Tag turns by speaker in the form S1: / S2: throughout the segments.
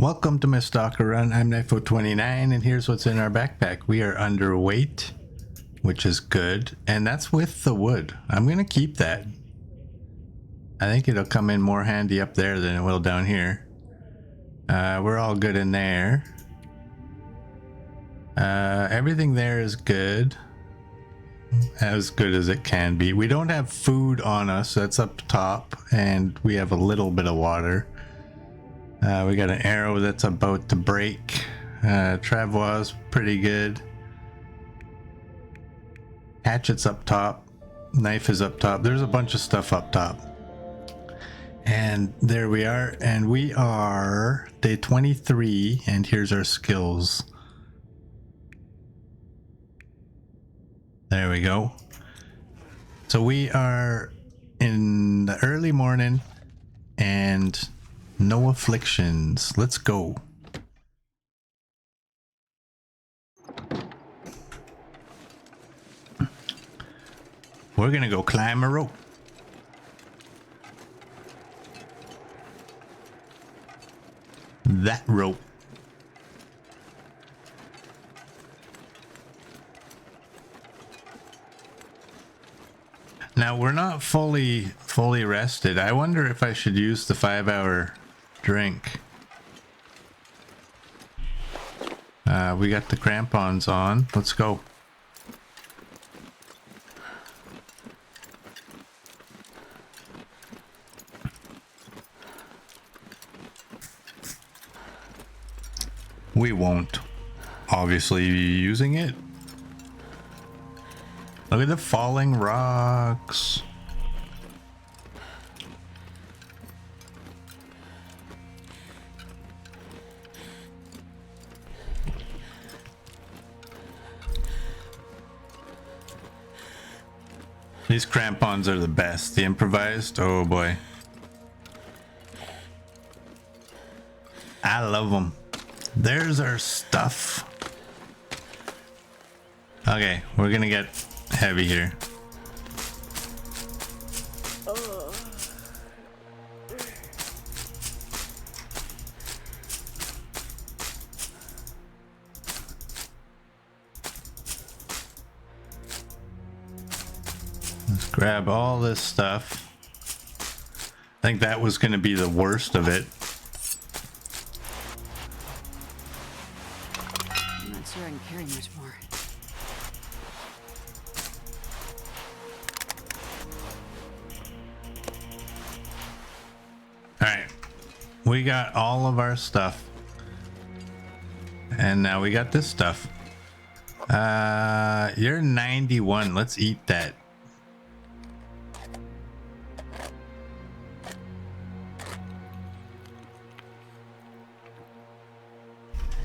S1: Welcome to my Stalker run. I'm S21 and here's what's in our backpack. We are underweight, which is good, and that's with the wood. I'm gonna keep that. I think it'll come in more handy up there than it will down here. We're all good in there. Everything there is good. As good as it can be. We don't have food on us, that's up top, and we have a little bit of water. We got an arrow that's about to break. Travois pretty good. Hatchet's up top. Knife is up top. There's a bunch of stuff up top. And there we are. And we are day 23. And here's our skills. There we go. So we are in the early morning and no afflictions. Let's go. We're gonna go climb a rope. That rope. Now we're not fully rested. I wonder if I should use the 5-hour drink. We got the crampons on. Let's go. We won't obviously be using it. Look at the falling rocks. These crampons are the best. The improvised, oh boy. I love them. There's our stuff. Okay, we're gonna get heavy here. Let's grab all this stuff. I think that was gonna be the worst of it.
S2: I'm not sure I can carry much more.
S1: Alright, we got all of our stuff. And now we got this stuff. You're 91. Let's eat that.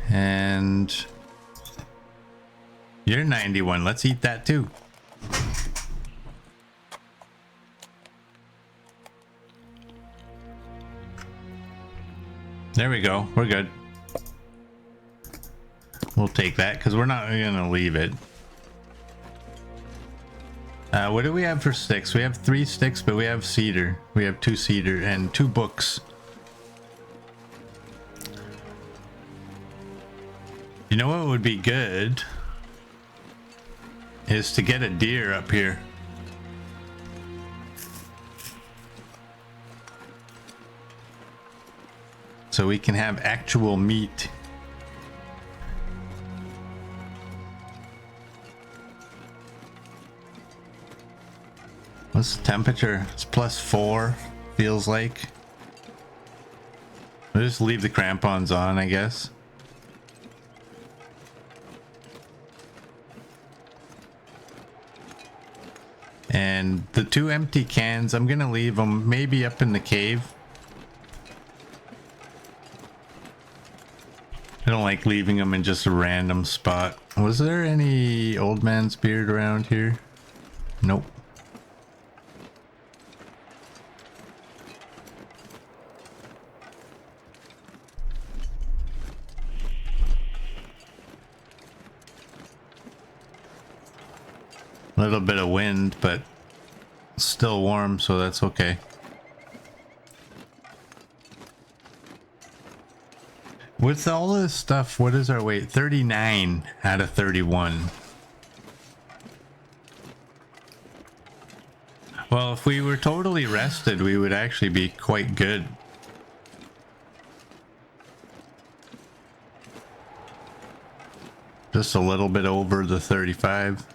S1: And you're 91. Let's eat that too. There we go. We're good. We'll take that because we're not gonna leave it. What do we have for sticks? We have 3 sticks, but we have cedar. We have 2 cedar and 2 books. You know what would be good is to get a deer up here. So we can have actual meat. What's the temperature? It's +4, feels like. We'll just leave the crampons on, I guess. And the 2 empty cans, I'm gonna leave them maybe up in the cave. I don't like leaving them in just a random spot. Was there any old man's beard around here? Nope. A little bit of wind, but still warm, so that's okay. With all this stuff, what is our weight? 39 out of 31. Well, if we were totally rested, we would actually be quite good. Just a little bit over the 35.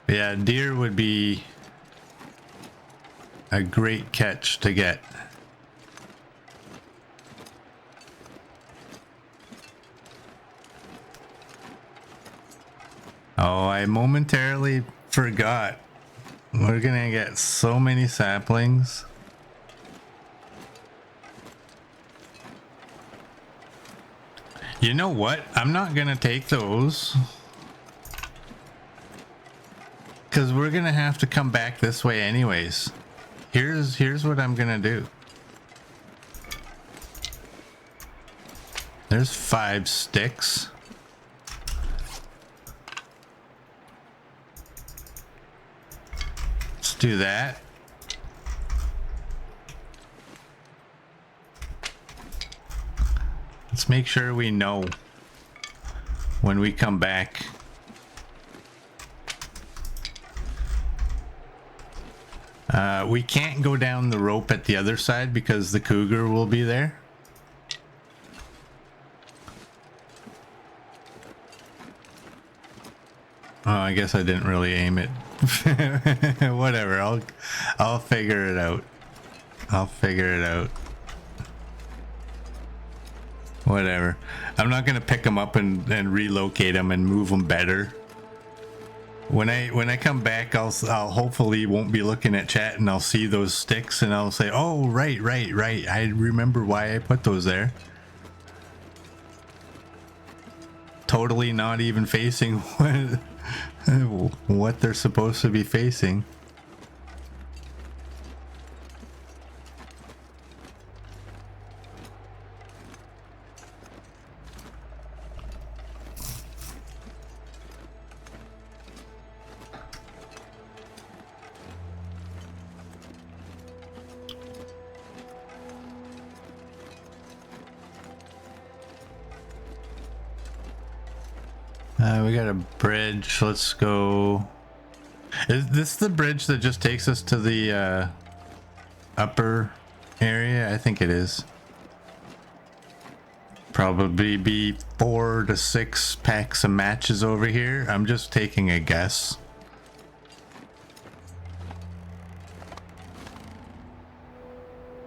S1: Yeah, deer would be a great catch to get. Oh, I momentarily forgot. We're gonna get so many saplings. You know what? I'm not gonna take those. Because we're gonna have to come back this way anyways. Here's what I'm gonna do. There's 5 sticks. Let's do that. Let's make sure we know when we come back. We can't go down the rope at the other side because the cougar will be there. Oh, I guess I didn't really aim it. Whatever, I'll figure it out. I'll figure it out. Whatever. I'm not gonna pick them up and relocate them and move them better. When I come back, I'll hopefully won't be looking at chat and I'll see those sticks and I'll say, oh, right. I remember why I put those there. Totally not even facing what they're supposed to be facing. We got a bridge. Let's go. Is this the bridge that just takes us to the upper area? I think it is. Probably be 4 to 6 packs of matches over here. I'm just taking a guess.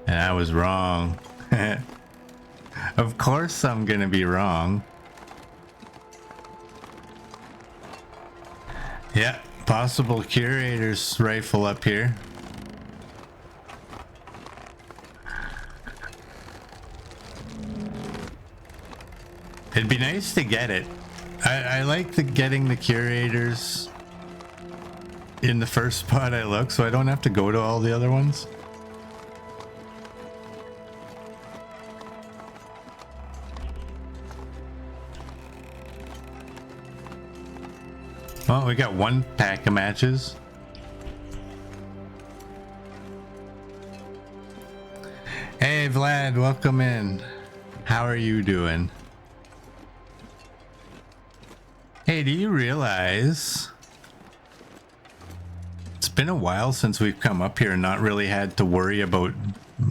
S1: And I was wrong. Of course I'm gonna be wrong. Yeah, possible curator's rifle up here. It'd be nice to get it. I like getting the curators in the first spot I look, so I don't have to go to all the other ones. Well, we got 1 pack of matches. Hey Vlad, welcome in. How are you doing? Hey, do you realize it's been a while since we've come up here and not really had to worry about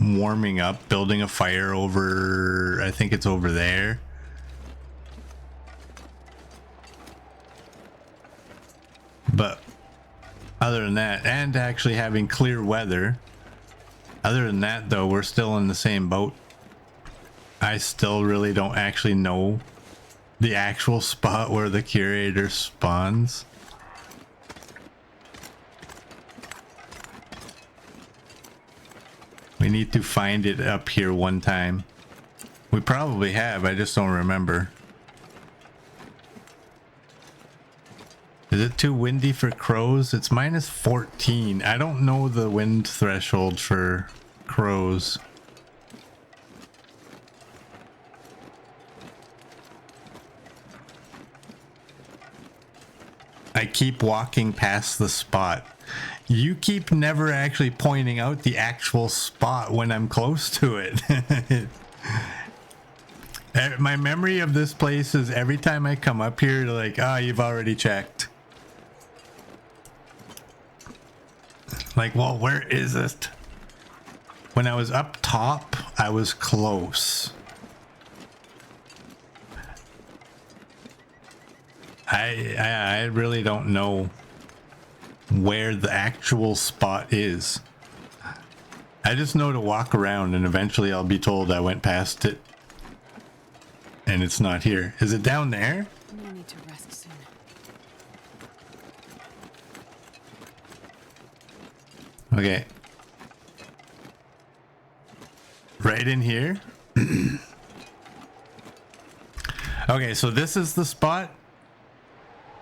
S1: warming up, building a fire over, I think it's over there. But other than that, and actually having clear weather, other than that though, we're still in the same boat. I still really don't actually know the actual spot where the curator spawns. We need to find it up here one time. We probably have, I just don't remember. Is it too windy for crows? It's minus 14. I don't know the wind threshold for crows. I keep walking past the spot. You keep never actually pointing out the actual spot when I'm close to it. My memory of this place is every time I come up here, like, ah, you've already checked. Like, well, where is it? When I was up top, I was close. I really don't know where the actual spot is. I just know to walk around and eventually I'll be told I went past it and it's not here. Is it down there?
S2: I need to rest soon.
S1: Okay. Right in here? Okay, so this is the spot.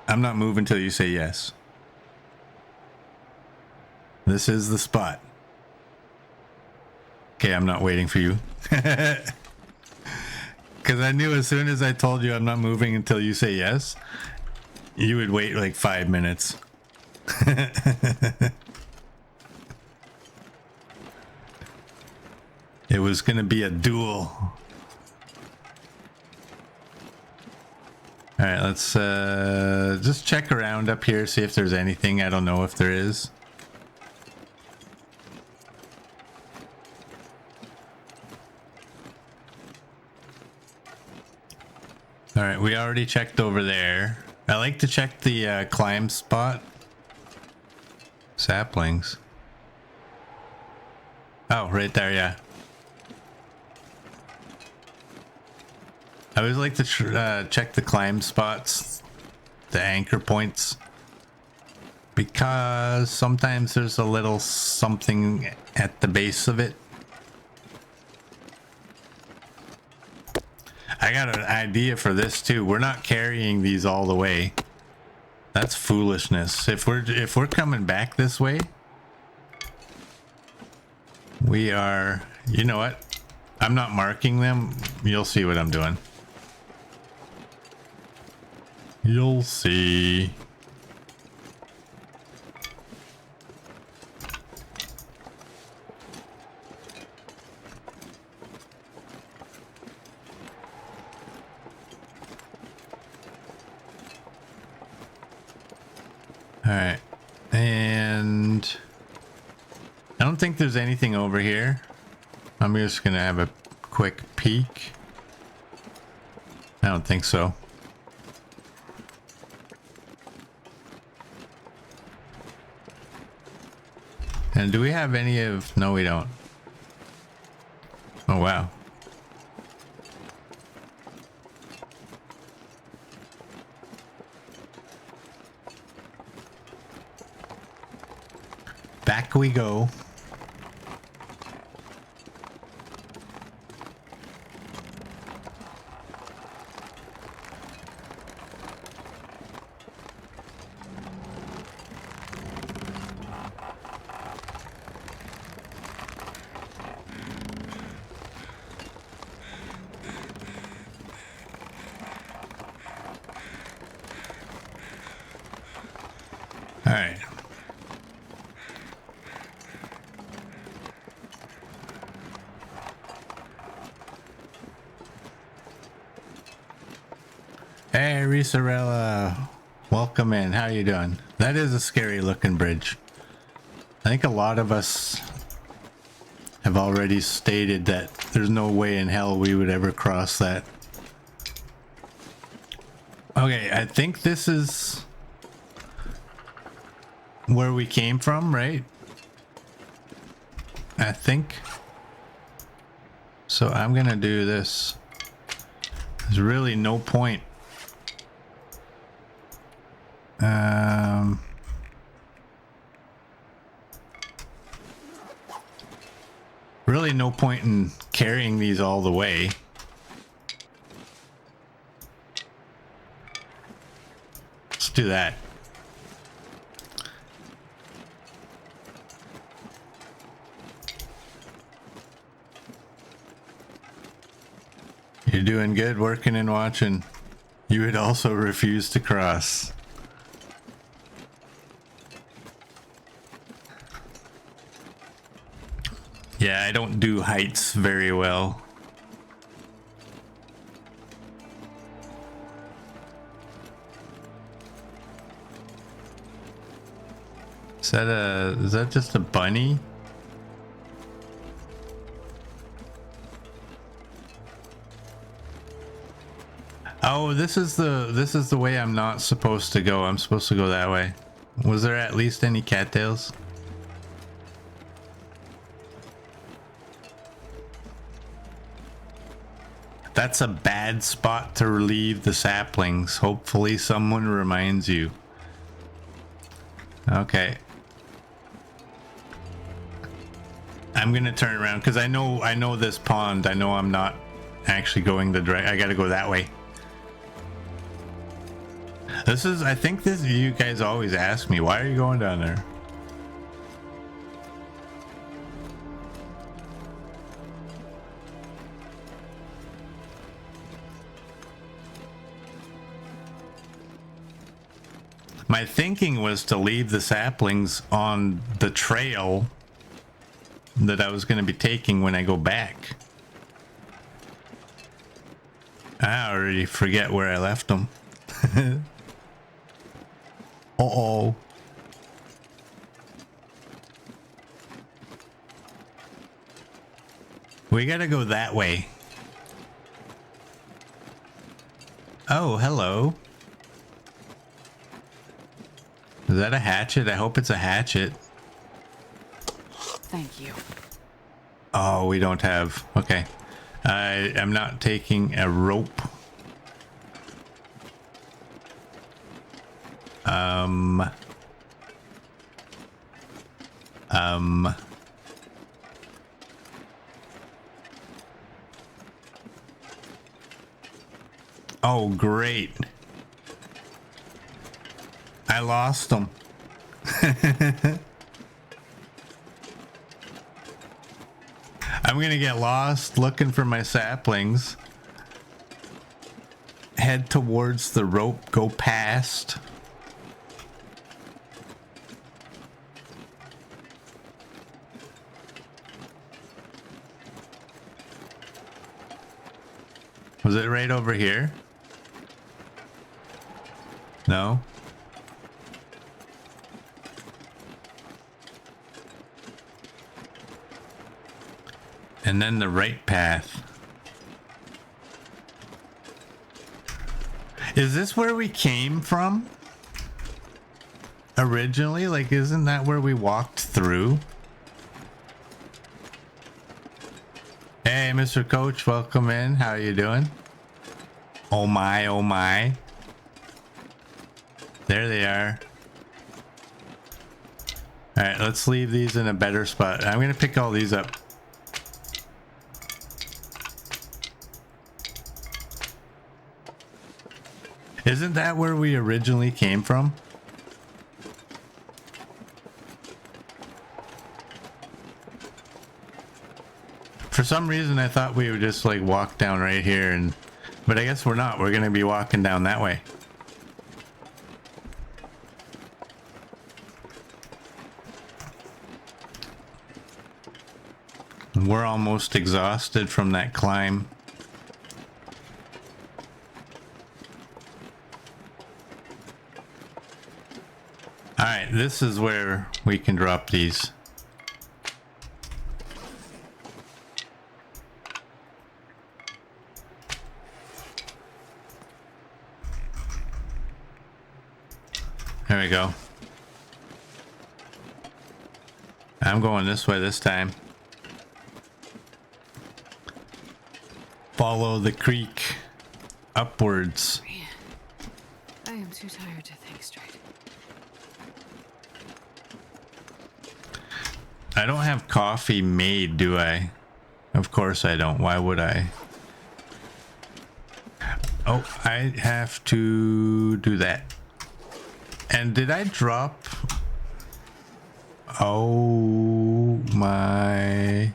S1: I'm not moving until you say yes. This is the spot. Okay, I'm not waiting for you. Because I knew as soon as I told you I'm not moving until you say yes, you would wait like 5 minutes. It was going to be a duel. All right, let's just check around up here, see if there's anything. I don't know if there is. All right, we already checked over there. I like to check the climb spot. Saplings. Oh, right there, yeah. I always like to check the climb spots, the anchor points, because sometimes there's a little something at the base of it. I got an idea for this too. We're not carrying these all the way. That's foolishness. If we're coming back this way, we are, you know what? I'm not marking them. You'll see what I'm doing. You'll see. All right. And I don't think there's anything over here. I'm just going to have a quick peek. I don't think so. And do we have any of... No, we don't. Oh, wow. Back we go. All right. Hey, Risarella. Welcome in. How you doing? That is a scary looking bridge. I think a lot of us have already stated that there's no way in hell we would ever cross that. Okay, I think this is where we came from, right? I think. So I'm gonna do this. There's really no point. Really no point in carrying these all the way. Let's do that. You're doing good working and watching. You would also refuse to cross. Yeah, I don't do heights very well. Is that just a bunny? Oh, this is the way I'm not supposed to go. I'm supposed to go that way. Was there at least any cattails? That's a bad spot to relieve the saplings. Hopefully someone reminds you. Okay. I'm gonna turn around because I know this pond. I know I'm not actually going the direct. I gotta go that way. I think you guys always ask me, why are you going down there? My thinking was to leave the saplings on the trail that I was going to be taking when I go back. I already forget where I left them. Uh-oh. We gotta go that way. Oh, hello. Is that a hatchet? I hope it's a hatchet.
S2: Thank you.
S1: Oh, we don't have... Okay. I am not taking a rope. Oh, great. I lost them. I'm gonna get lost looking for my saplings. Head towards the rope, go past. Was it right over here? No? And then the right path. Is this where we came from? Originally? Like, isn't that where we walked through? Hey, Mr. Coach, welcome in. How are you doing? Oh my, oh my. There they are. All right, let's leave these in a better spot. I'm gonna pick all these up. Isn't that where we originally came from? For some reason, I thought we would just like walk down right here, but I guess we're not. We're gonna be walking down that way. We're almost exhausted from that climb. All right, this is where we can drop these. There we go. I'm going this way this time. Follow the creek upwards.
S2: Man, I am too tired to think straight.
S1: I don't have coffee made, do I? Of course I don't. Why would I? Oh, I have to do that. And did I drop? Oh my.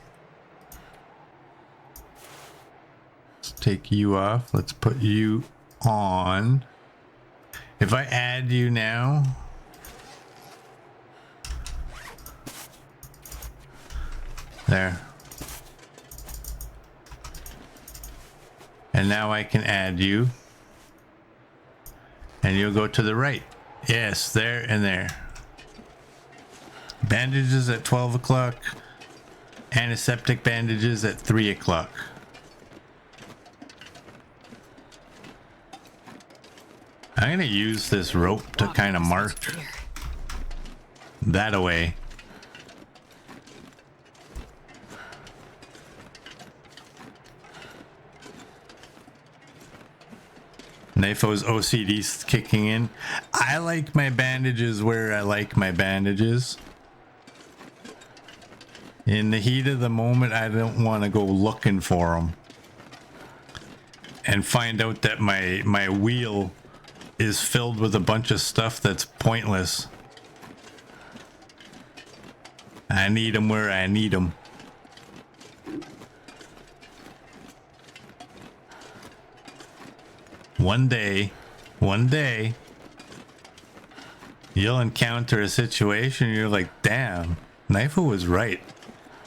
S1: Let's take you off. Let's put you on. If I add you now, there. And now I can add you. And you'll go to the right. Yes, there and there. Bandages at 12 o'clock. Antiseptic bandages at 3 o'clock. I'm gonna use this rope to kind of mark that away. Nafo's OCD's kicking in. I like my bandages where I like my bandages. In the heat of the moment, I don't want to go looking for them and find out that my wheel is filled with a bunch of stuff that's pointless. I need them where I need them. One day, you'll encounter a situation you're like, damn, Knifo was right.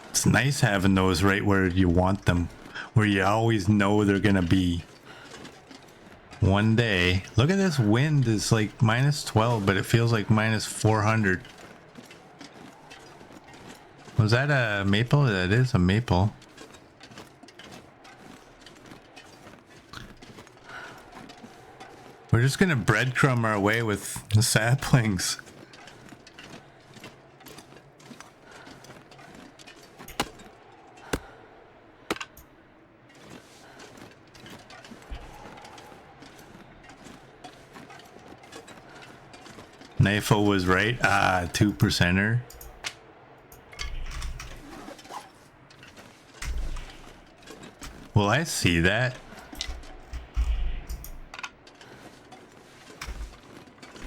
S1: It's nice having those right where you want them, where you always know they're gonna be. One day, look at this wind, is like minus 12, but it feels like minus 400. Was that a maple? That is a maple. We're just gonna breadcrumb our way with the saplings. Knifo was right. 2%er. Will I see that?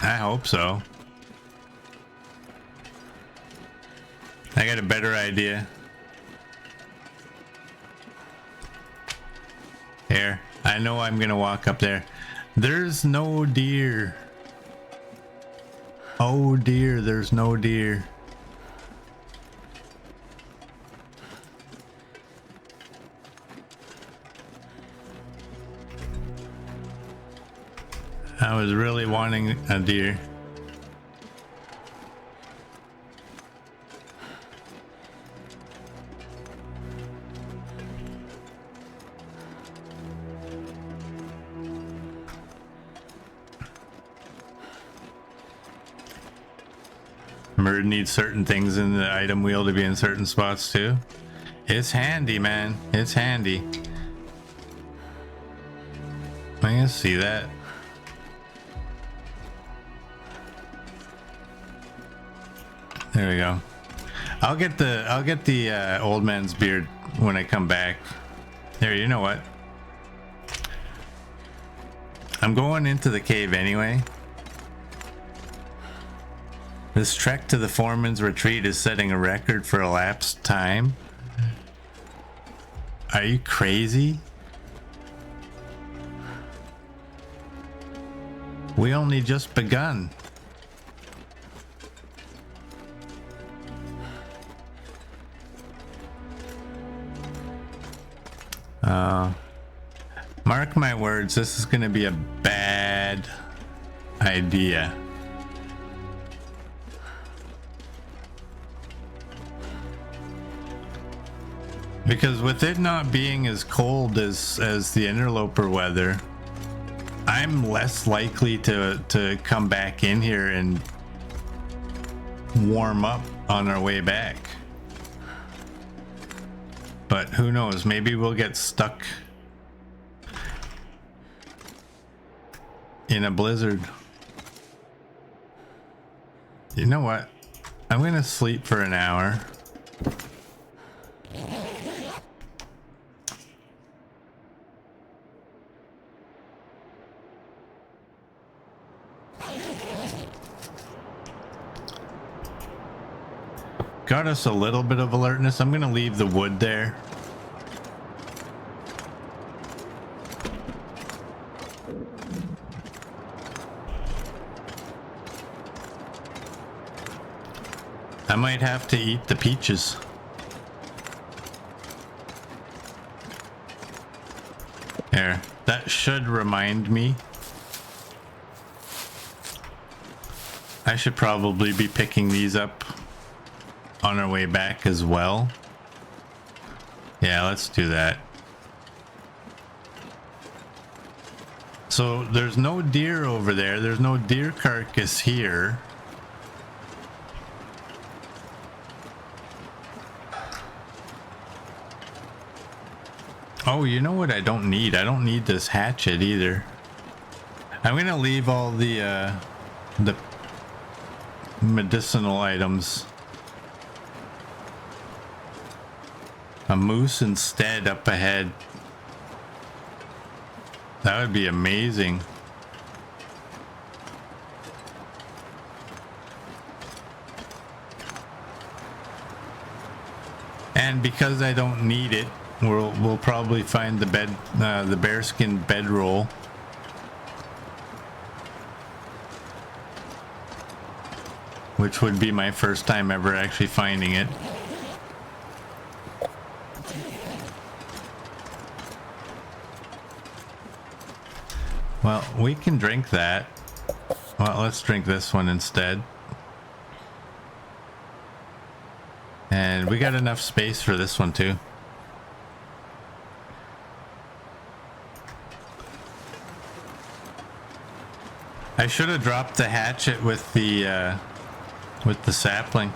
S1: I hope so. I got a better idea. Here, I know I'm gonna walk up there. There's no deer. Oh dear, there's no deer. I was really wanting a deer. Murd needs certain things in the item wheel to be in certain spots too. It's handy, man. It's handy. I can see that. There we go. I'll get the old man's beard when I come back. There, you know what? I'm going into the cave anyway. This trek to the foreman's retreat is setting a record for elapsed time. Are you crazy? We only just begun. Mark my words, this is gonna be a bad idea. Because with it not being as cold as the interloper weather, I'm less likely to come back in here and warm up on our way back. But who knows, maybe we'll get stuck in a blizzard. You know what? I'm gonna sleep for an hour. Got us a little bit of alertness. I'm gonna leave the wood there. I might have to eat the peaches. There. That should remind me. I should probably be picking these up on our way back as well. Yeah, let's do that. So there's no deer over there. There's no deer carcass here. Oh, you know what I don't need? I don't need this hatchet either. I'm gonna leave all the medicinal items. A moose instead up ahead. That would be amazing. And because I don't need it, we'll probably find the the bearskin bedroll. Which would be my first time ever actually finding it. Well, we can drink that. Well, let's drink this one instead. And we got enough space for this one too. I should have dropped the hatchet with the sapling.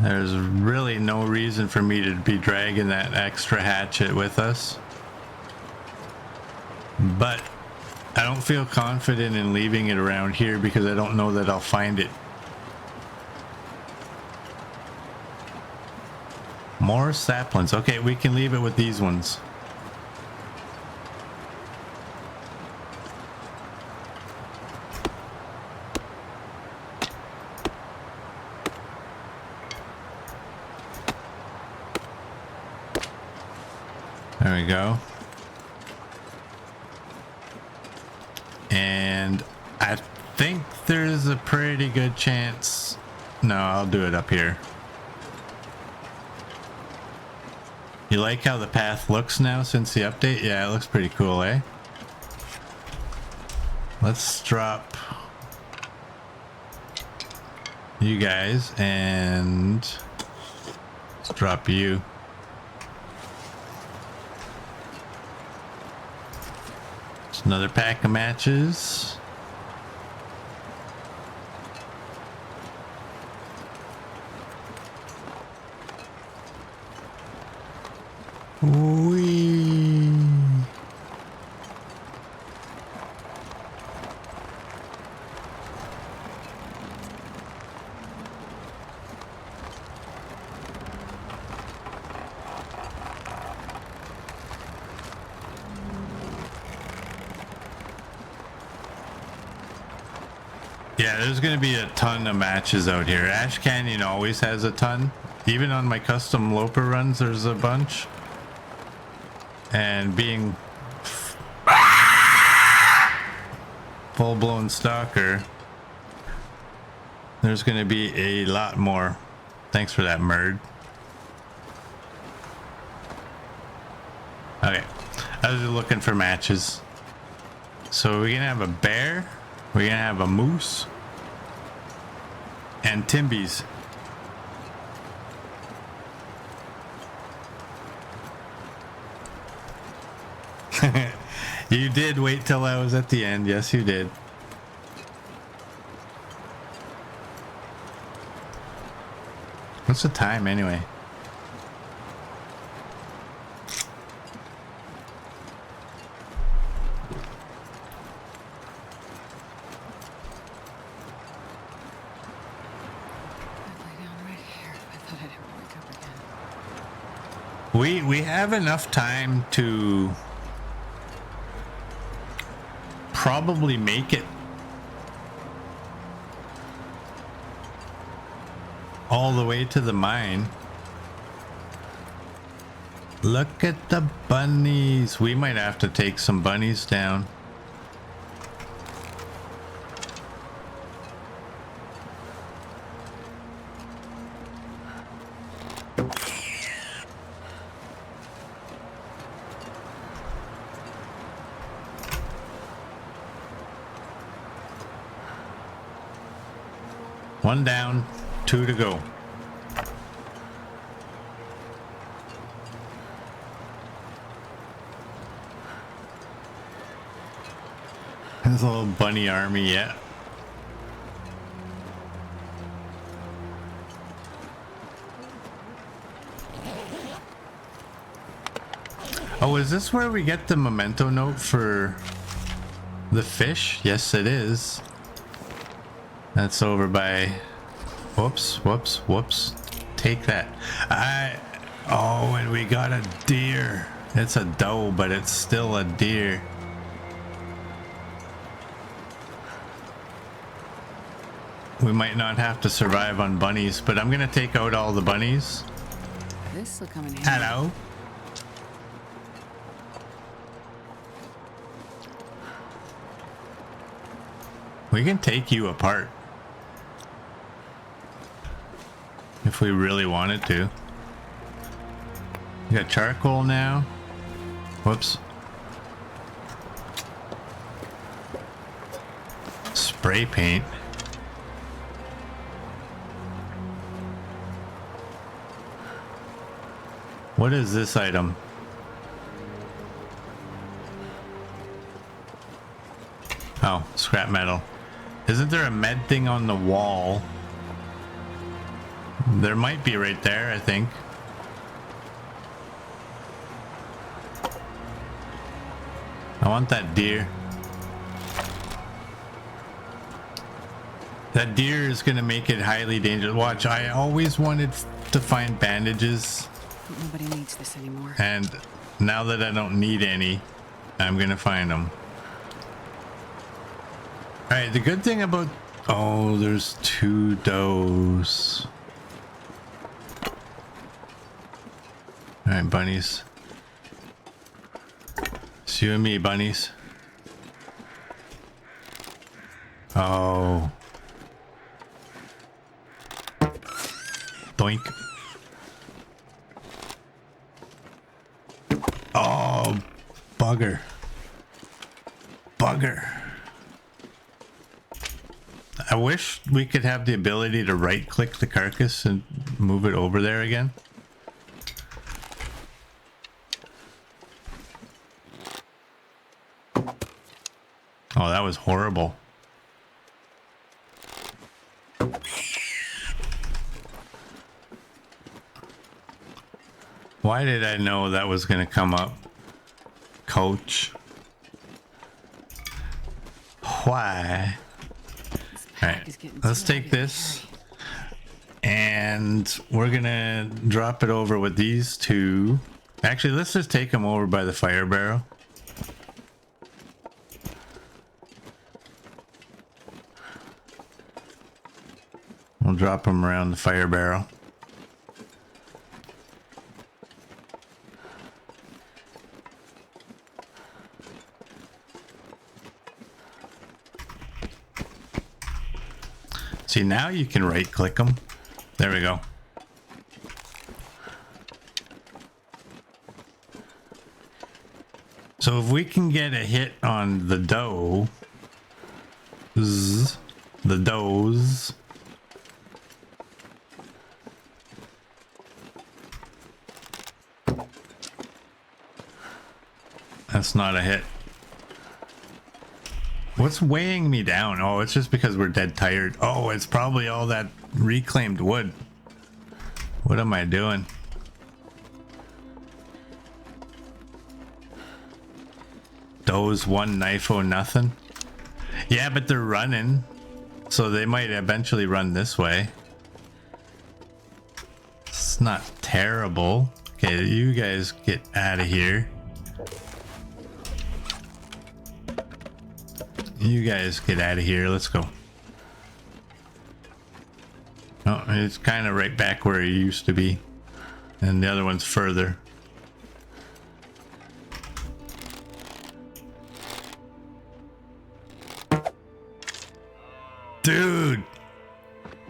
S1: There's really no reason for me to be dragging that extra hatchet with us. But I don't feel confident in leaving it around here because I don't know that I'll find it. More saplings. Okay, we can leave it with these ones. There we go. And I think there's a pretty good chance. No, I'll do it up here. You like how the path looks now since the update? Yeah, it looks pretty cool, eh? Let's drop you guys and let's drop you. It's another pack of matches. Whee! Yeah, there's going to be a ton of matches out here. Ash Canyon always has a ton. Even on my custom Loper runs, there's a bunch. And being full-blown Stalker, there's going to be a lot more. Thanks for that, Murd. Okay, I was just looking for matches. So we're going to have a bear, we're going to have a moose, and Timbies. You did wait till I was at the end. Yes, you did. What's the time anyway? We have enough time to probably make it all the way to the mine. Look at the bunnies. We might have to take some bunnies down. One down, two to go. There's a little bunny army, yeah. Oh, is this where we get the memento note for the fish? Yes, it is. That's over by... Whoops, whoops, whoops. Take that. Oh, and we got a deer. It's a doe, but it's still a deer. We might not have to survive on bunnies, but I'm gonna take out all the bunnies.
S2: This will come in handy.
S1: Hello. We can take you apart if we really wanted to. We got charcoal now. Whoops. Spray paint. What is this item? Oh, scrap metal. Isn't there a med thing on the wall? There might be right there, I think. I want that deer. That deer is gonna make it highly dangerous. Watch, I always wanted to find bandages.
S2: But nobody needs this anymore.
S1: And now that I don't need any, I'm gonna find them. Alright, the good thing about... Oh, there's two does. Alright, bunnies. It's you and me, bunnies. Oh. Doink. Oh, bugger. Bugger. I wish we could have the ability to right click the carcass and move it over there again. Oh, that was horrible. Why did I know that was going to come up? Coach. Why? Alright, let's take this and we're gonna drop it over with these two. Actually, let's just take them over by the fire barrel. We'll drop them around the fire barrel. See, now you can right click them. There we go. So if we can get a hit on the doe, the does, that's not a hit. What's weighing me down? Oh, it's just because we're dead tired. Oh, it's probably all that reclaimed wood. What am I doing? Does one knife oh nothing? Yeah, but they're running. So they might eventually run this way. It's not terrible. Okay, you guys get out of here. You guys get out of here. Let's go. Oh, it's kind of right back where it used to be. And the other one's further. Dude.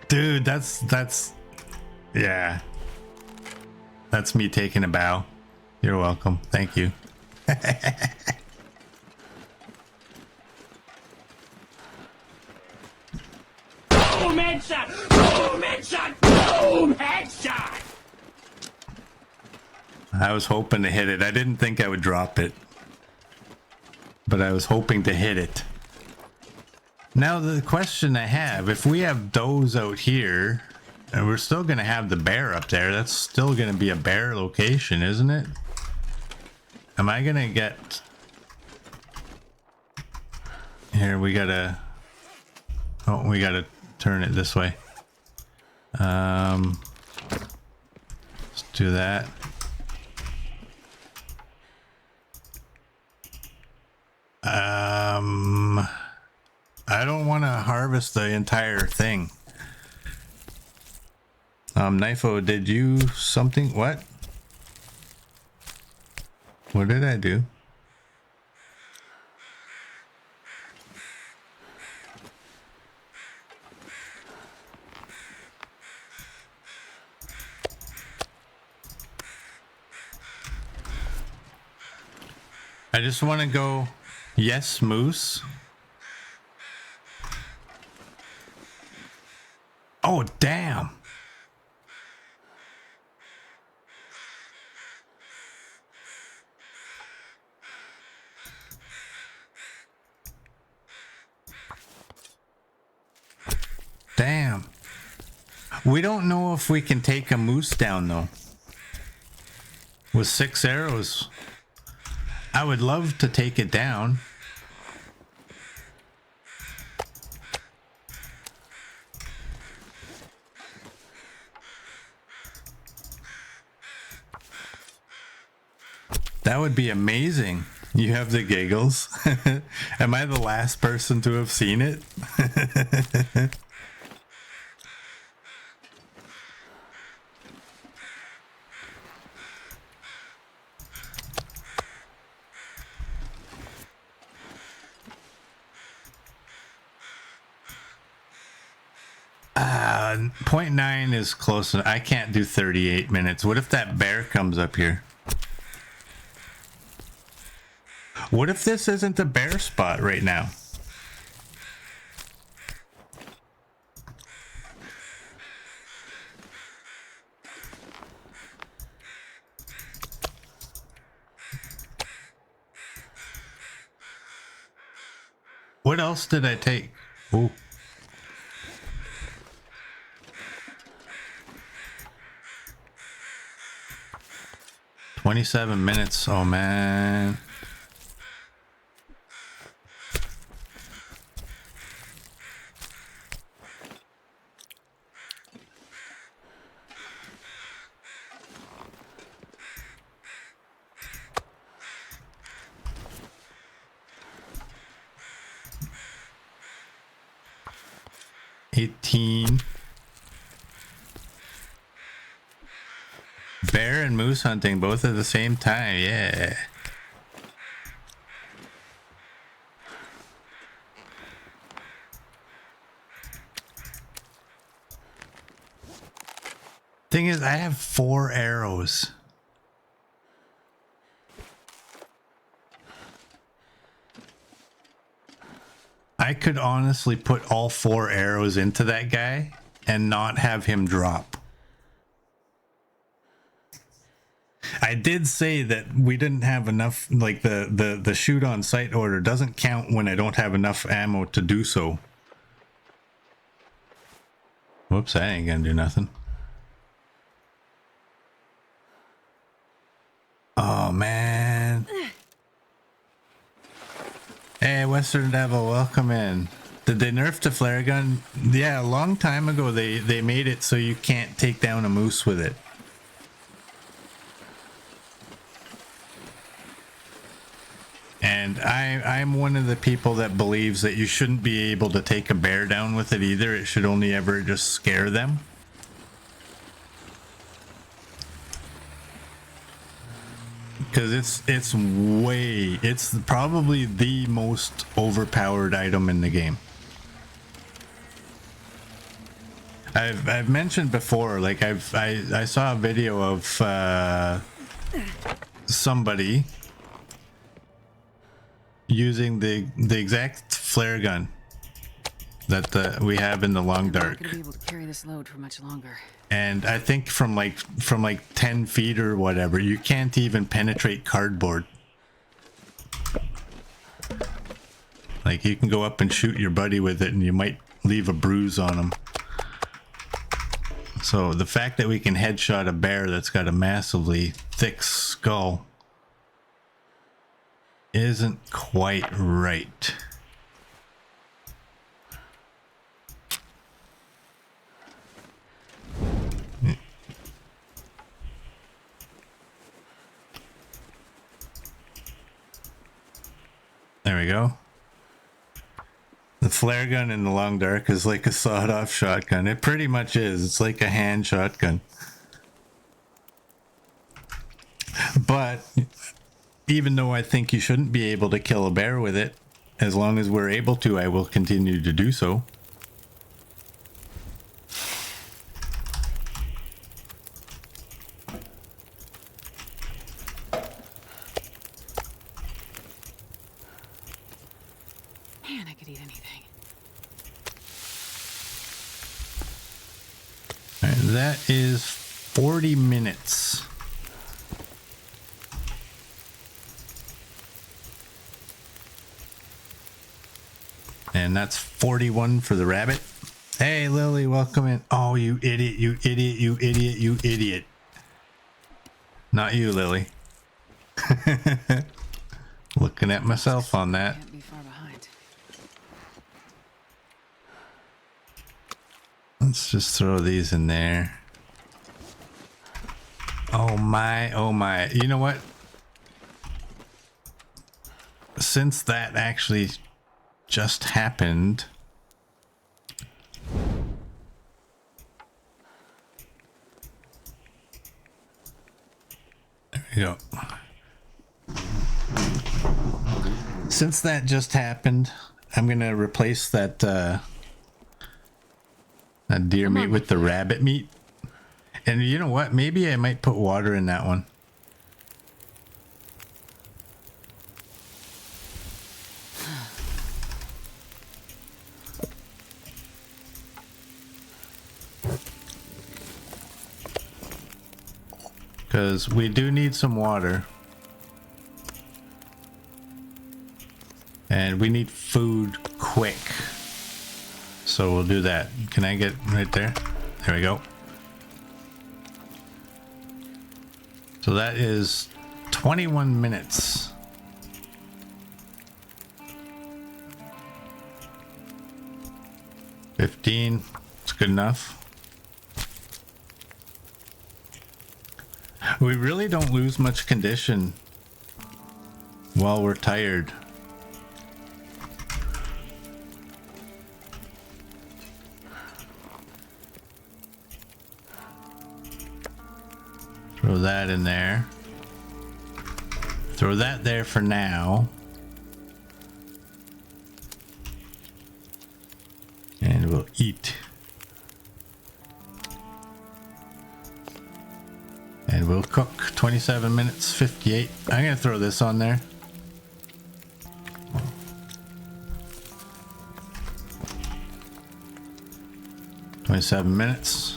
S1: Dude, that's... Yeah. That's me taking a bow. You're welcome. Thank you.
S3: Boom! Headshot! Boom! Headshot! Boom! Headshot!
S1: I was hoping to hit it. I didn't think I would drop it, but I was hoping to hit it. Now the question I have, if we have those out here, and we're still going to have the bear up there, that's still going to be a bear location, isn't it? Am I going to get... Here, we got to... Oh, we got to turn it this way. Let's do that. I don't want to harvest the entire thing. Knifo, did you something? What? What did I do? I just want to go, yes, moose. Oh, damn. Damn. We don't know if we can take a moose down, though. With 6 arrows. I would love to take it down. That would be amazing. You have the giggles. Am I the last person to have seen it? Point 9 is close enough. I can't do 38 minutes. What if that bear comes up here? What if this isn't a bear spot right now? What else did I take? Ooh. "27 minutes. Oh man. Bear and moose hunting both at the same time, yeah. Thing is, I have 4 arrows. I could honestly put all 4 arrows into that guy and not have him drop. I did say that we didn't have enough, like the shoot on sight order doesn't count when I don't have enough ammo to do so. Whoops, I ain't gonna do nothing. Oh man. Hey, Western Devil, welcome in. Did they nerf the flare gun? Yeah, a long time ago they made it so you can't take down a moose with it. And I'm one of the people that believes that you shouldn't be able to take a bear down with it either. It should only ever just scare them. Because it's probably the most overpowered item in the game. I've mentioned before, like I saw a video of somebody using the exact flare gun that we have in the long
S2: I'm not
S1: dark.
S2: gonna be able to carry this load for much longer.
S1: And I think from like 10 feet or whatever, you can't even penetrate cardboard. Like you can go up and shoot your buddy with it and you might leave a bruise on him. So the fact that we can headshot a bear that's got a massively thick skull isn't quite right. There we go. The flare gun in the long dark is like a sawed-off shotgun. It pretty much is. It's like a hand shotgun. But even though I think you shouldn't be able to kill a bear with it, as long as we're able to, I will continue to do so.
S2: Man, I could eat anything.
S1: All right, that is 40 minutes. And that's 41 for the rabbit. Hey, Lily, welcome in. Oh, you idiot, you idiot, you idiot, you idiot. Not you, Lily. Looking at myself on that.
S2: Can't be far behind.
S1: Let's just throw these in there. Oh my, oh my. You know what? Since that actually just happened, there we go. Since that just happened, I'm gonna replace that that deer meat with the rabbit meat. And you know what? Maybe I might put water in that one. Because we do need some water. And we need food quick. So we'll do that. Can I get right there? There we go. So that is 21 minutes. $15. It's good enough. We really don't lose much condition while we're tired. Throw that in there. Throw that there for now. And we'll eat. And we'll cook. 27 minutes, 58. I'm gonna throw this on there. "27 minutes.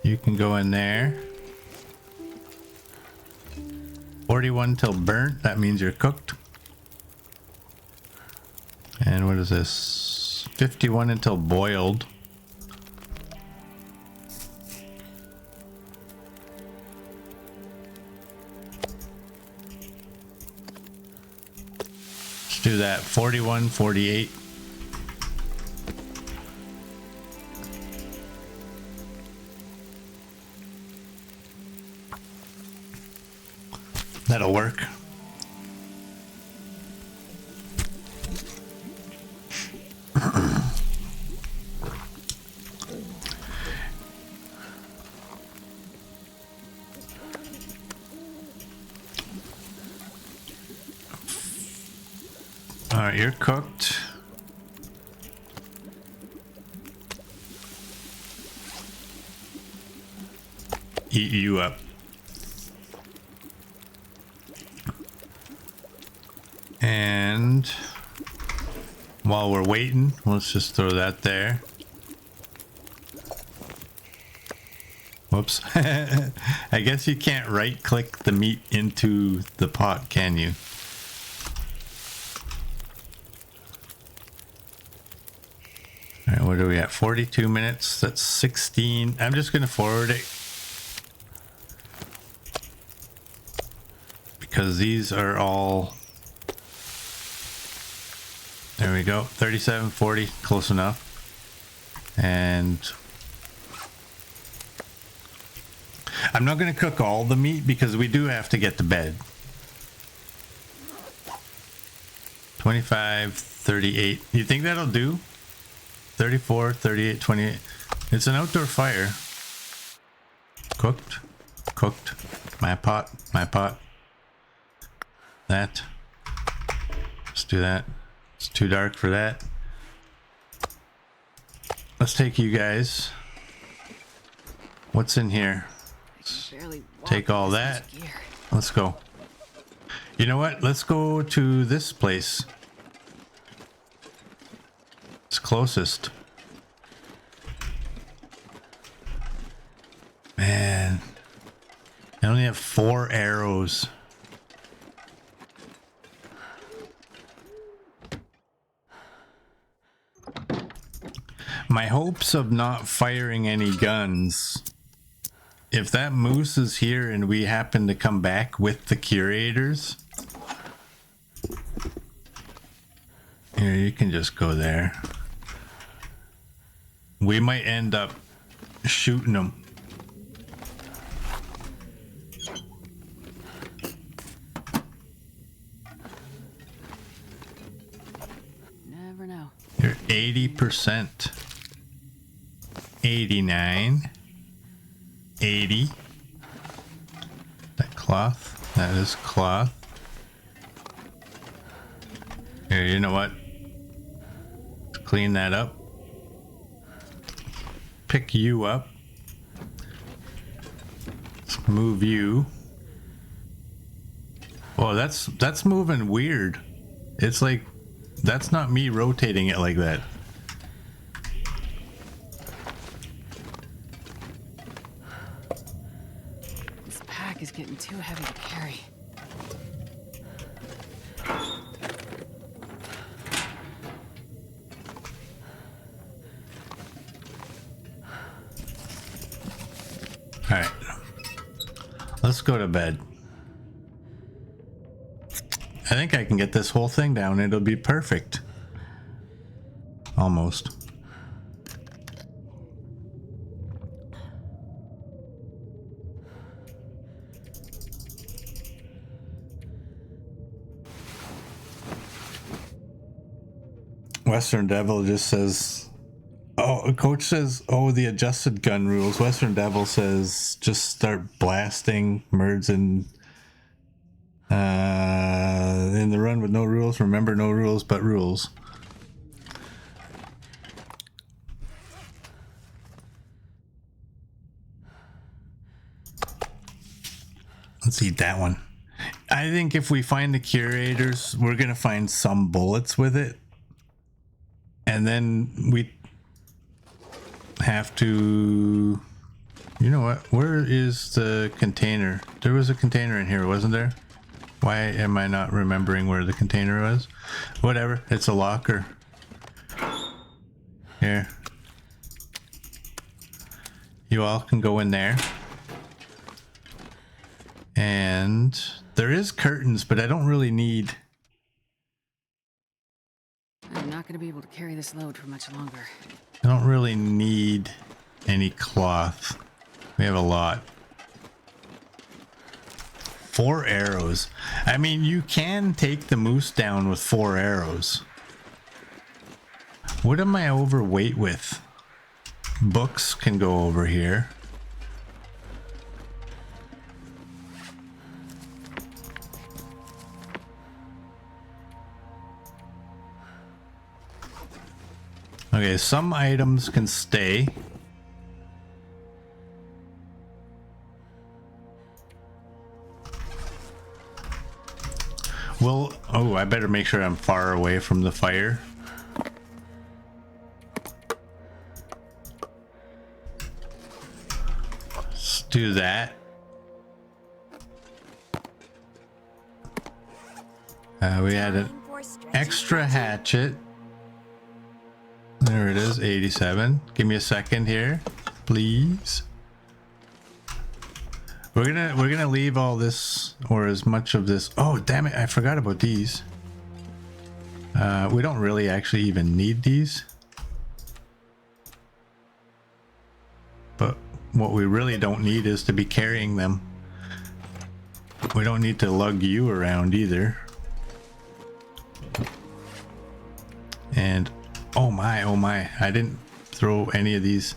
S1: You can go in there. 41 till burnt. That means you're cooked. And what is this? 51 until boiled. Let's do that. 41, 48. That'll work. All right, you're cooked. eat you up. And while we're waiting, let's just throw that there. Whoops. I guess you can't right click the meat into the pot, can you? All right, what are we at? 42 minutes. That's 16. I'm just going to forward it because these are all. There we go. 37, 40, close enough. And I'm not going to cook all the meat because we do have to get to bed. 25, 38. You think that'll do? 34, 38, 28. It's an outdoor fire. Cooked. Cooked. My pot. My pot. That. Let's do that. It's too dark for that. Let's take you guys. What's in here? Take all that. Let's go. You know what? Let's go to this place. It's closest. Man. I only have 4 arrows. My hopes of not firing any guns. If that moose is here and we happen to come back with the curators. Here, you can just go there. We might end up shooting them.
S2: Never know.
S1: You're 80%. 89. 80. That cloth. That is cloth. Here, you know what? Let's clean that up. Pick you up. Let's move you. Oh, that's moving weird. It's like that's not me rotating it like that.
S2: This pack is getting too heavy to carry.
S1: All right, let's go to bed. I think I can get this whole thing down. It'll be perfect. Almost. Western Devil just says, oh, coach says, oh, the adjusted gun rules. Western Devil says, just start blasting merds in the run with no rules. Remember, no rules but rules. Let's eat that one. I think if we find the curators, we're gonna find some bullets with it, and then we have to, you know what, where is the container? There was a container in here, wasn't there? Why am I not remembering where the container was? Whatever, it's a locker. Here. You all can go in there. And there is curtains, but I don't really need...
S2: I'm not going to be able to carry this load for much longer.
S1: I don't really need any cloth. We have a lot. 4 arrows. I mean, you can take the moose down with 4 arrows. What am I overweight with? Books can go over here. Okay, some items can stay. Well, oh, I better make sure I'm far away from the fire. Let's do that. We had an extra hatchet. There it is, 87. Give me a second here, please. We're gonna leave all this, or as much of this. Oh, damn it, I forgot about these. We don't really actually even need these. But what we really don't need is to be carrying them. We don't need to lug you around either. And oh my, I didn't throw any of these.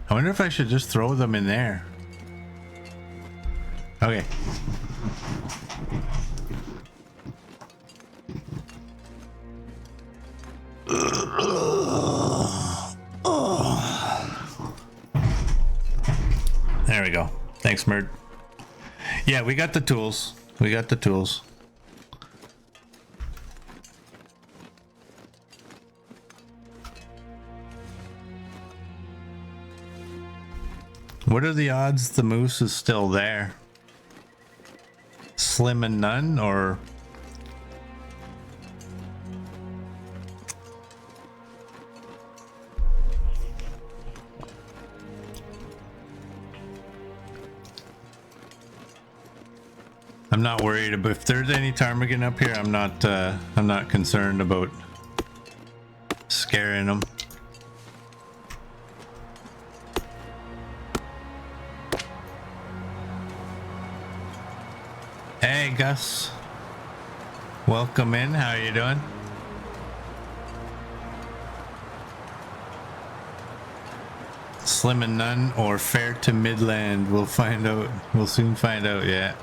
S1: I wonder if I should just throw them in there. Okay. There we go. Thanks, Merd. Yeah, we got the tools. We got the tools. What are the odds the moose is still there? Slim and none, or I'm not worried about if there's any ptarmigan up here. I'm not concerned about scaring them. Hey Gus, welcome in. How you doing? Slim and none or fair to midland? We'll find out. We'll soon find out. Yeah.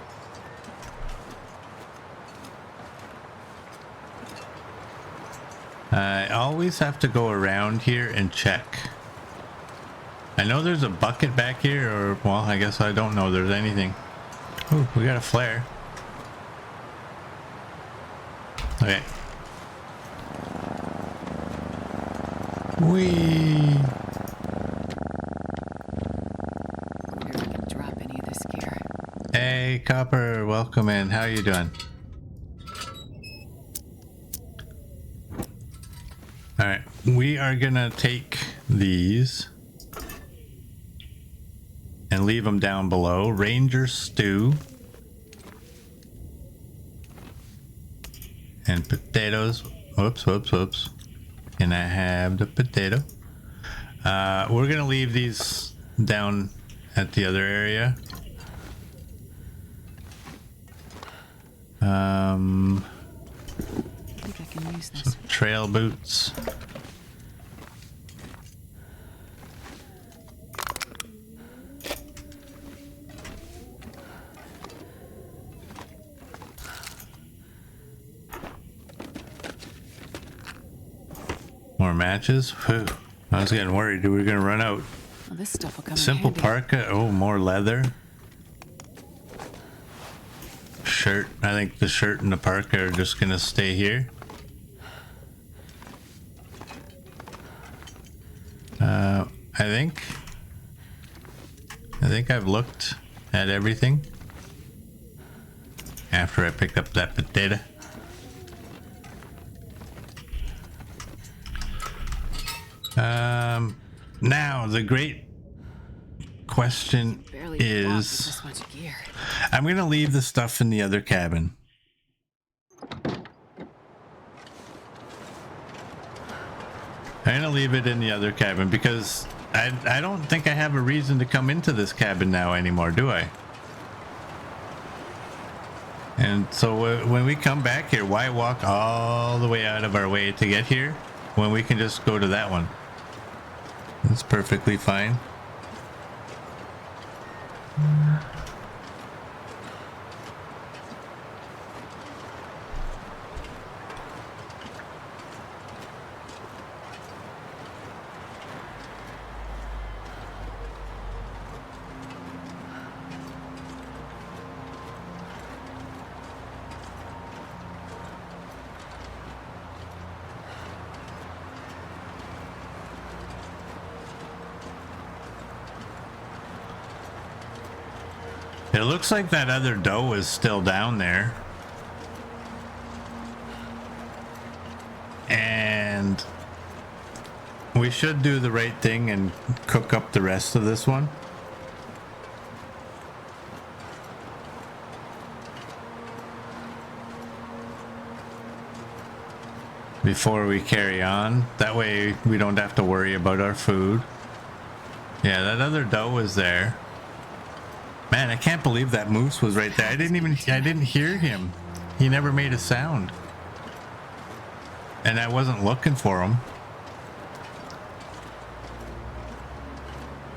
S1: I always have to go around here and check. I know there's a bucket back here, or well, I guess I don't know there's anything. Oh, we got a flare. Okay. Whee!
S2: Wonder if I can drop any of this gear.
S1: Hey, Copper, welcome in. How you doing? All right, we are gonna take these and leave them down below. Ranger stew. And potatoes. Whoops. Can I have the potato? We're gonna leave these down at the other area.
S2: I think I can use this.
S1: Trail boots. More matches. Whew. I was getting worried. We were gonna run out.
S2: Well, this stuff will come in
S1: Simple
S2: handy.
S1: parka. Oh, more leather. Shirt. I think the shirt and the parka are just gonna stay here. I think I've looked at everything after I picked up that potato. Now the great question
S2: Barely walk with
S1: is,
S2: this much gear.
S1: I'm gonna leave the stuff in the other cabin. I'm gonna leave it in the other cabin because I don't think I have a reason to come into this cabin now anymore, do I? And so when we come back here, why walk all the way out of our way to get here when we can just go to that one? That's perfectly fine. It looks like that other doe is still down there. And we should do the right thing and cook up the rest of this one. Before we carry on. That way we don't have to worry about our food. Yeah, that other doe was there. Man, I can't believe that moose was right there. I didn't hear him. He never made a sound. And I wasn't looking for him.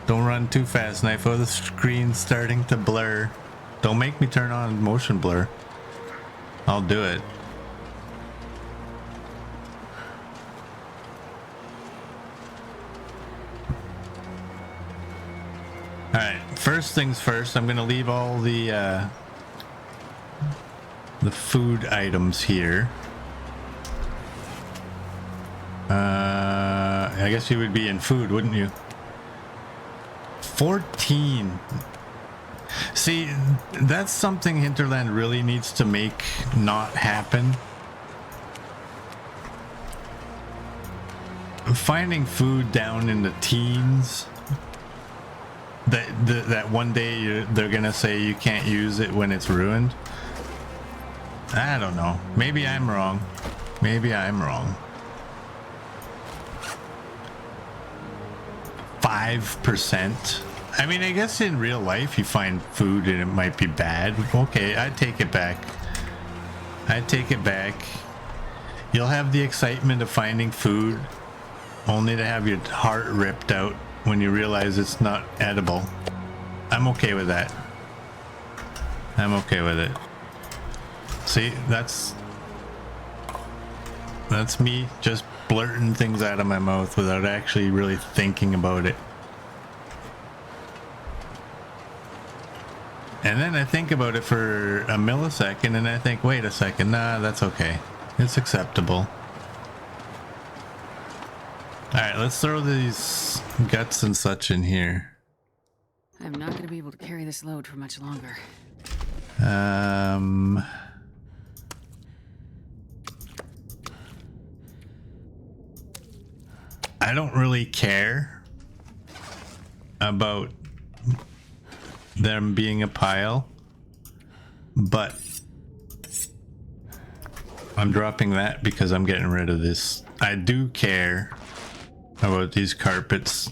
S1: Don't run too fast, Knifo. The screen's starting to blur. Don't make me turn on motion blur. I'll do it. Alright, first things first, I'm gonna leave all the food items here. I guess you would be in food, wouldn't you? 14. See, that's something Hinterland really needs to make not happen. Finding food down in the teens. That one day they're gonna say you can't use it when it's ruined. I don't know. Maybe I'm wrong. Maybe I'm wrong. 5%. I mean, I guess in real life you find food and it might be bad. Okay, I take it back. I take it back. You'll have the excitement of finding food only to have your heart ripped out when you realize it's not edible. I'm okay with that. I'm okay with it. See, that's me just blurting things out of my mouth without actually really thinking about it. And then I think about it for a millisecond and I think, wait a second, nah, that's okay. It's acceptable. Alright, let's throw these guts and such in here.
S2: I'm not going to be able to carry this load for much longer.
S1: I don't really care about them being a pile, but I'm dropping that because I'm getting rid of this. I do care about these carpets,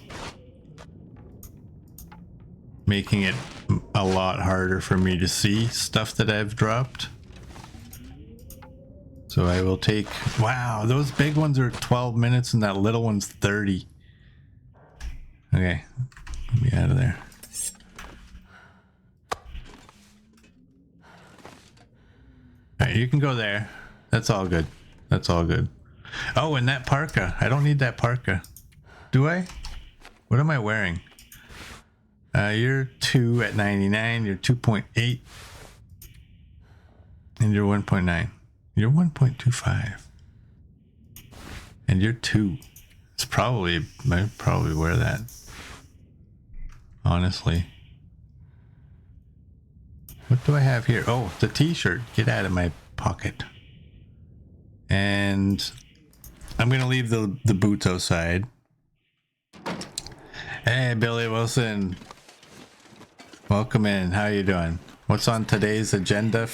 S1: making it a lot harder for me to see stuff that I've dropped. So I will take, wow, those big ones are 12 minutes and that little one's 30. Okay, get me out of there. All right, you can go there. That's all good. That's all good. Oh, and that parka. I don't need that parka. Do I? What am I wearing? You're 2 at 99. You're 2.8. And you're 1.9. You're 1.25. And you're 2. It's probably, I'd probably wear that. Honestly. What do I have here? Oh, the t-shirt. Get out of my pocket. And I'm going to leave the boots outside. Hey, Billy Wilson. Welcome in. How you doing? What's on today's agenda?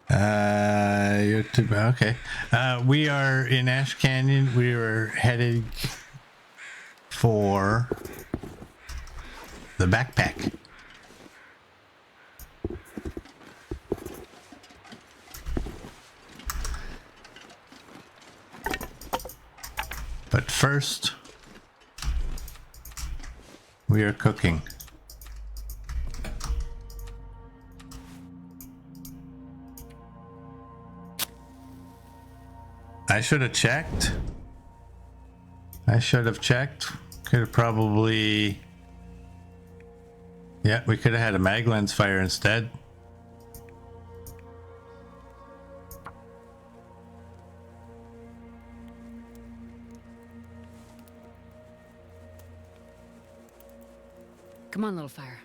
S1: You're too, okay. We are in Ash Canyon. We are headed for the backpack. But first, we are cooking. I should have checked. I should have checked. Could have probably... Yeah, we could have had a mag lens fire instead.
S2: Come on, little fire.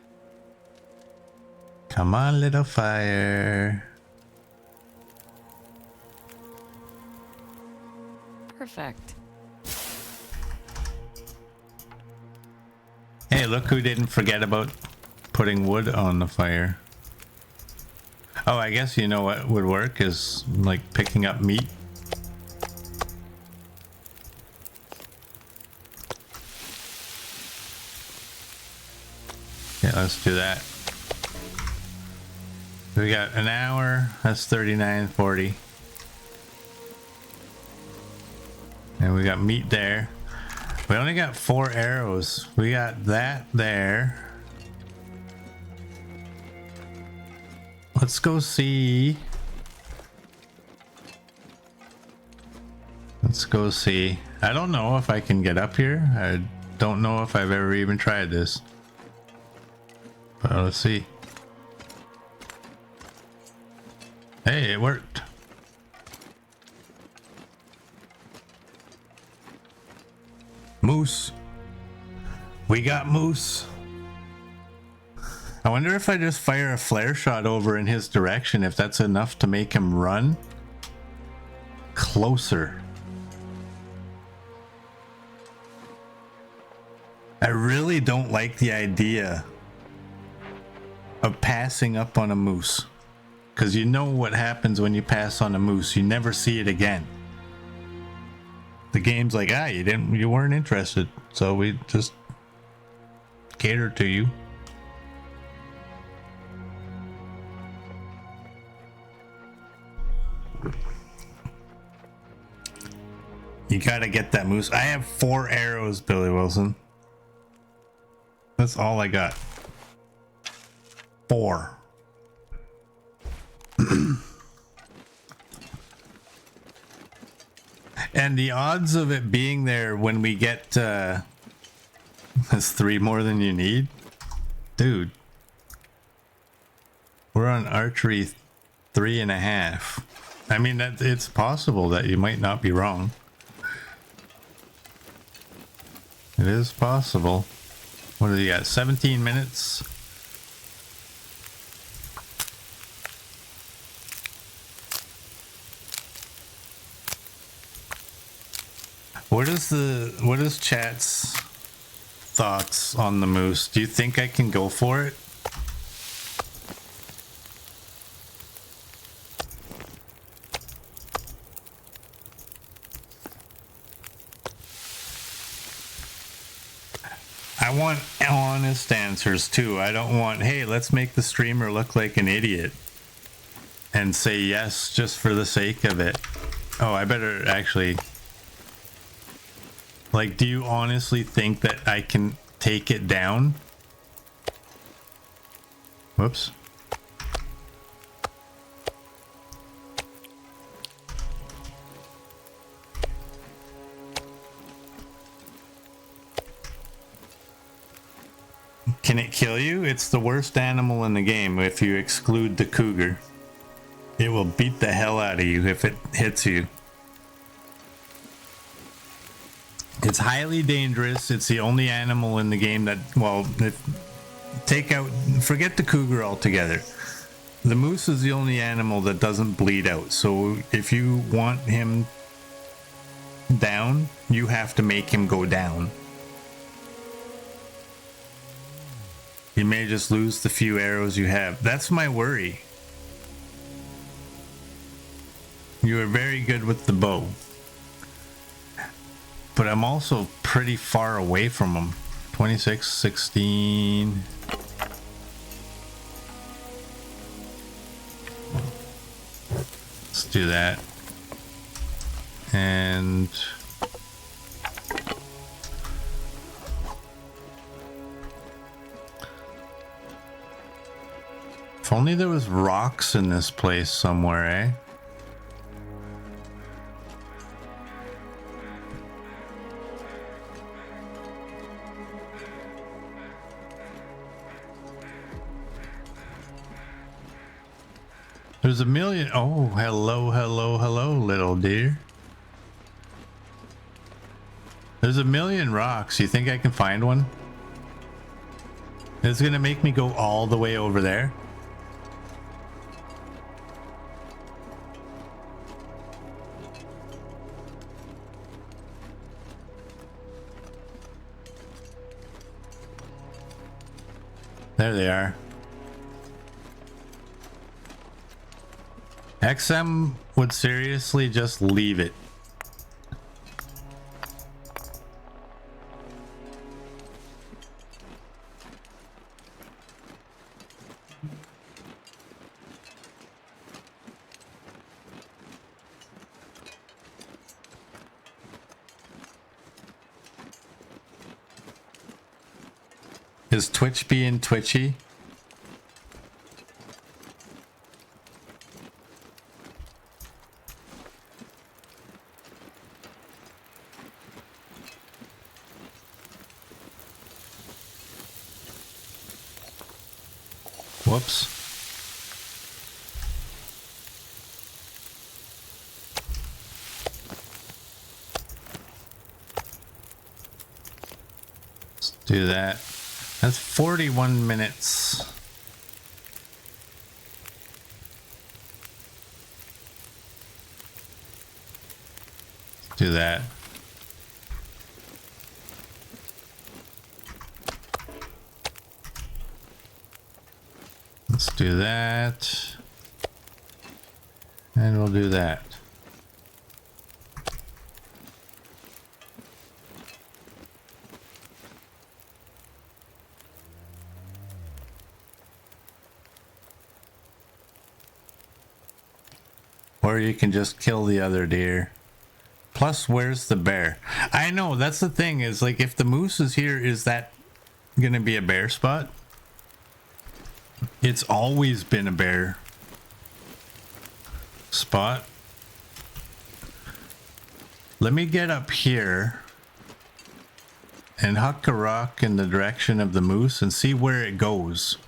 S1: Come on, little fire.
S2: Perfect.
S1: Hey, look who didn't forget about putting wood on the fire. Oh, I guess you know what would work is like picking up meat. Yeah, let's do that. We got an hour. That's 39:40. And we got meat there. We only got 4 arrows. We got that there. Let's go see. Let's go see. I don't know if I can get up here. I don't know if I've ever even tried this. But let's see. Hey, it worked. Moose. We got moose. I wonder if I just fire a flare shot over in his direction, if that's enough to make him run closer. I really don't like the idea of passing up on a moose, because you know what happens when you pass on a moose. You never see it again. The game's like, you weren't interested, so we just cater to you. You gotta get that moose. I have 4 arrows, Billy Wilson. That's all I got. 4. And the odds of it being there when we get that's 3 more than you need, dude. We're on archery 3.5. I mean, that it's possible that you might not be wrong. It is possible. What do you got? 17 minutes. What is chat's thoughts on the moose? Do you think I can go for it? I want honest answers too. I don't want, hey, let's make the streamer look like an idiot and say yes just for the sake of it. Oh, I better actually... Like, do you honestly think that I can take it down? Whoops. Can it kill you? It's the worst animal in the game if you exclude the cougar. It will beat the hell out of you if it hits you. It's highly dangerous. It's the only animal in the game that, well, forget the cougar altogether. The moose is the only animal that doesn't bleed out. So if you want him down, you have to make him go down. You may just lose the few arrows you have. That's my worry. You are very good with the bow. But I'm also pretty far away from him. 26, 16. Let's do that. And... if only there was rocks in this place somewhere, eh? There's a million. Oh, hello, hello, hello, little dear. There's a million rocks. You think I can find one? It's gonna make me go all the way over there. There they are. XM would seriously just leave it. Is Twitch being twitchy? Whoops. Let's do that. That's 41 minutes. Let's do that. Let's do that. And we'll do that. Or you can just kill the other deer. Plus, where's the bear? I know, that's the thing, is like if the moose is here, is that gonna be a bear spot? It's always been a bear spot. Let me get up here and huck a rock in the direction of the moose and see where it goes.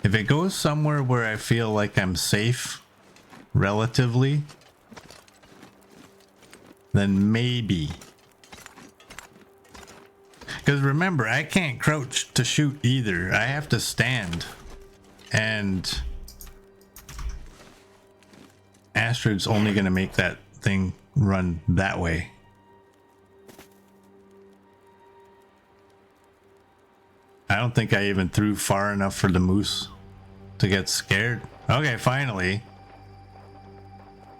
S1: If it goes somewhere where I feel like I'm safe, relatively, then maybe. Because remember, I can't crouch to shoot either. I have to stand. And Astrid's only going to make that thing run that way. I don't think I even threw far enough for the moose to get scared. Okay, finally.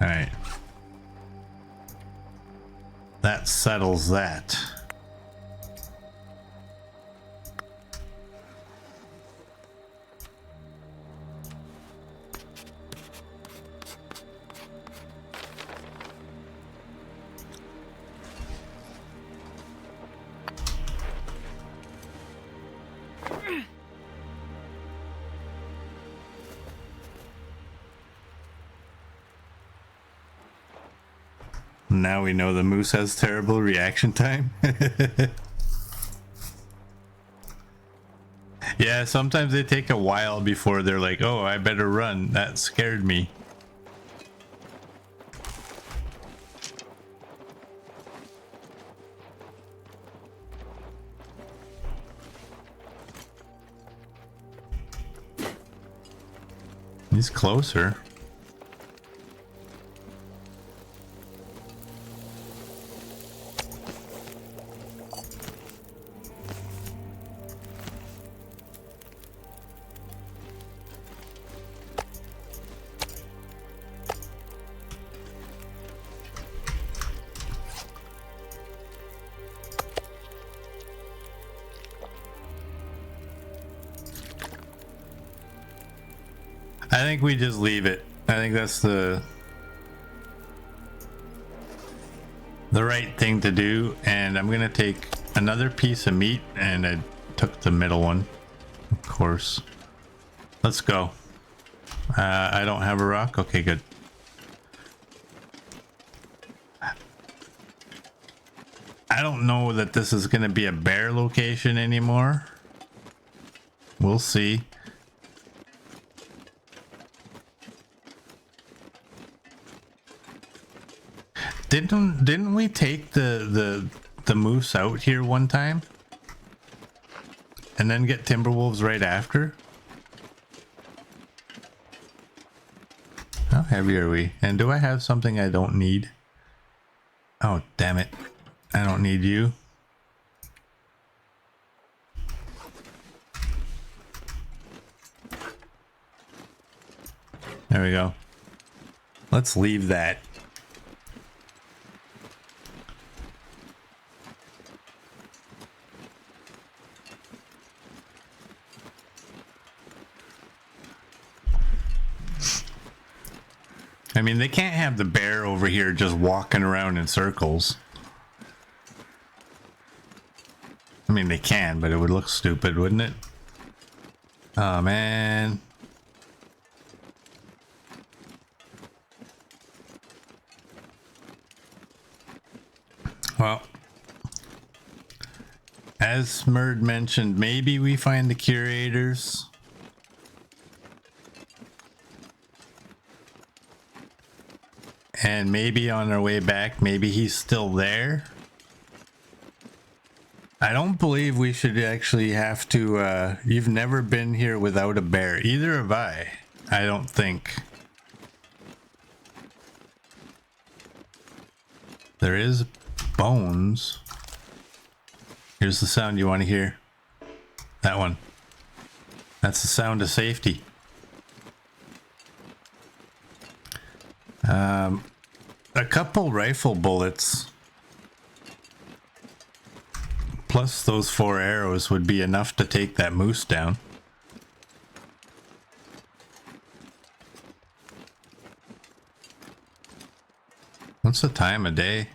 S1: All right. That settles that. Now we know the moose has terrible reaction time. Yeah, sometimes they take a while before they're like, oh, I better run. That scared me. He's closer. I think we just leave it. I think that's the right thing to do. And I'm gonna take another piece of meat, and I took the middle one, of course. Let's go. I don't have a rock. Okay, good. I don't know that this is gonna be a bear location anymore. We'll see. Didn't we take the moose out here one time and then get timberwolves right after? How heavy are we? And do I have something I don't need? Oh, damn it. I don't need you. There we go. Let's leave that. I mean, they can't have the bear over here just walking around in circles. I mean, they can, but it would look stupid, wouldn't it? Oh, man. Well, as Murd mentioned, maybe we find the curators. And maybe on our way back, maybe he's still there. I don't believe we should actually have to, you've never been here without a bear. Either have I don't think. There is bones. Here's the sound you want to hear. That one. That's the sound of safety. A couple rifle bullets plus those 4 arrows would be enough to take that moose down. What's the time of day?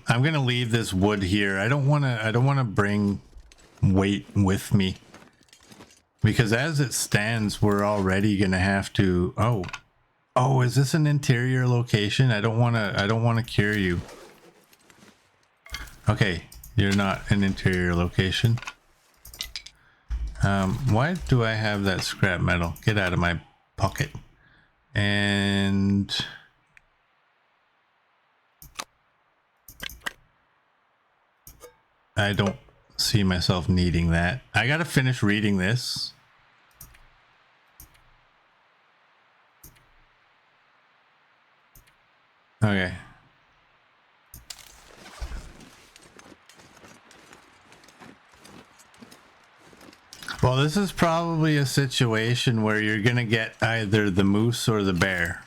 S1: I'm gonna leave this wood here. I don't wanna bring weight with me. Because as it stands, we're already gonna have to. Oh, is this an interior location? I don't wanna cure you. Okay, you're not an interior location. Why do I have that scrap metal? Get out of my pocket. And I don't see myself needing that. I gotta finish reading this. Okay. Well, this is probably a situation where you're gonna get either the moose or the bear.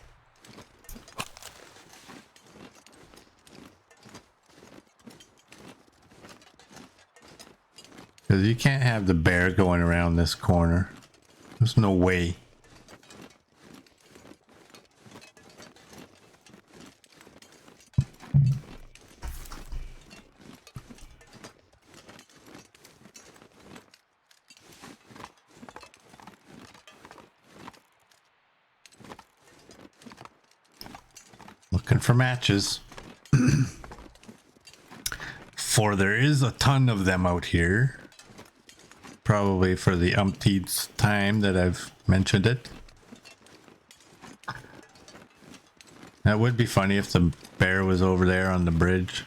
S1: Because you can't have the bear going around this corner. There's no way. Looking for matches. For there is a ton of them out here. Probably for the umpteenth time that I've mentioned it. That would be funny if the bear was over there on the bridge.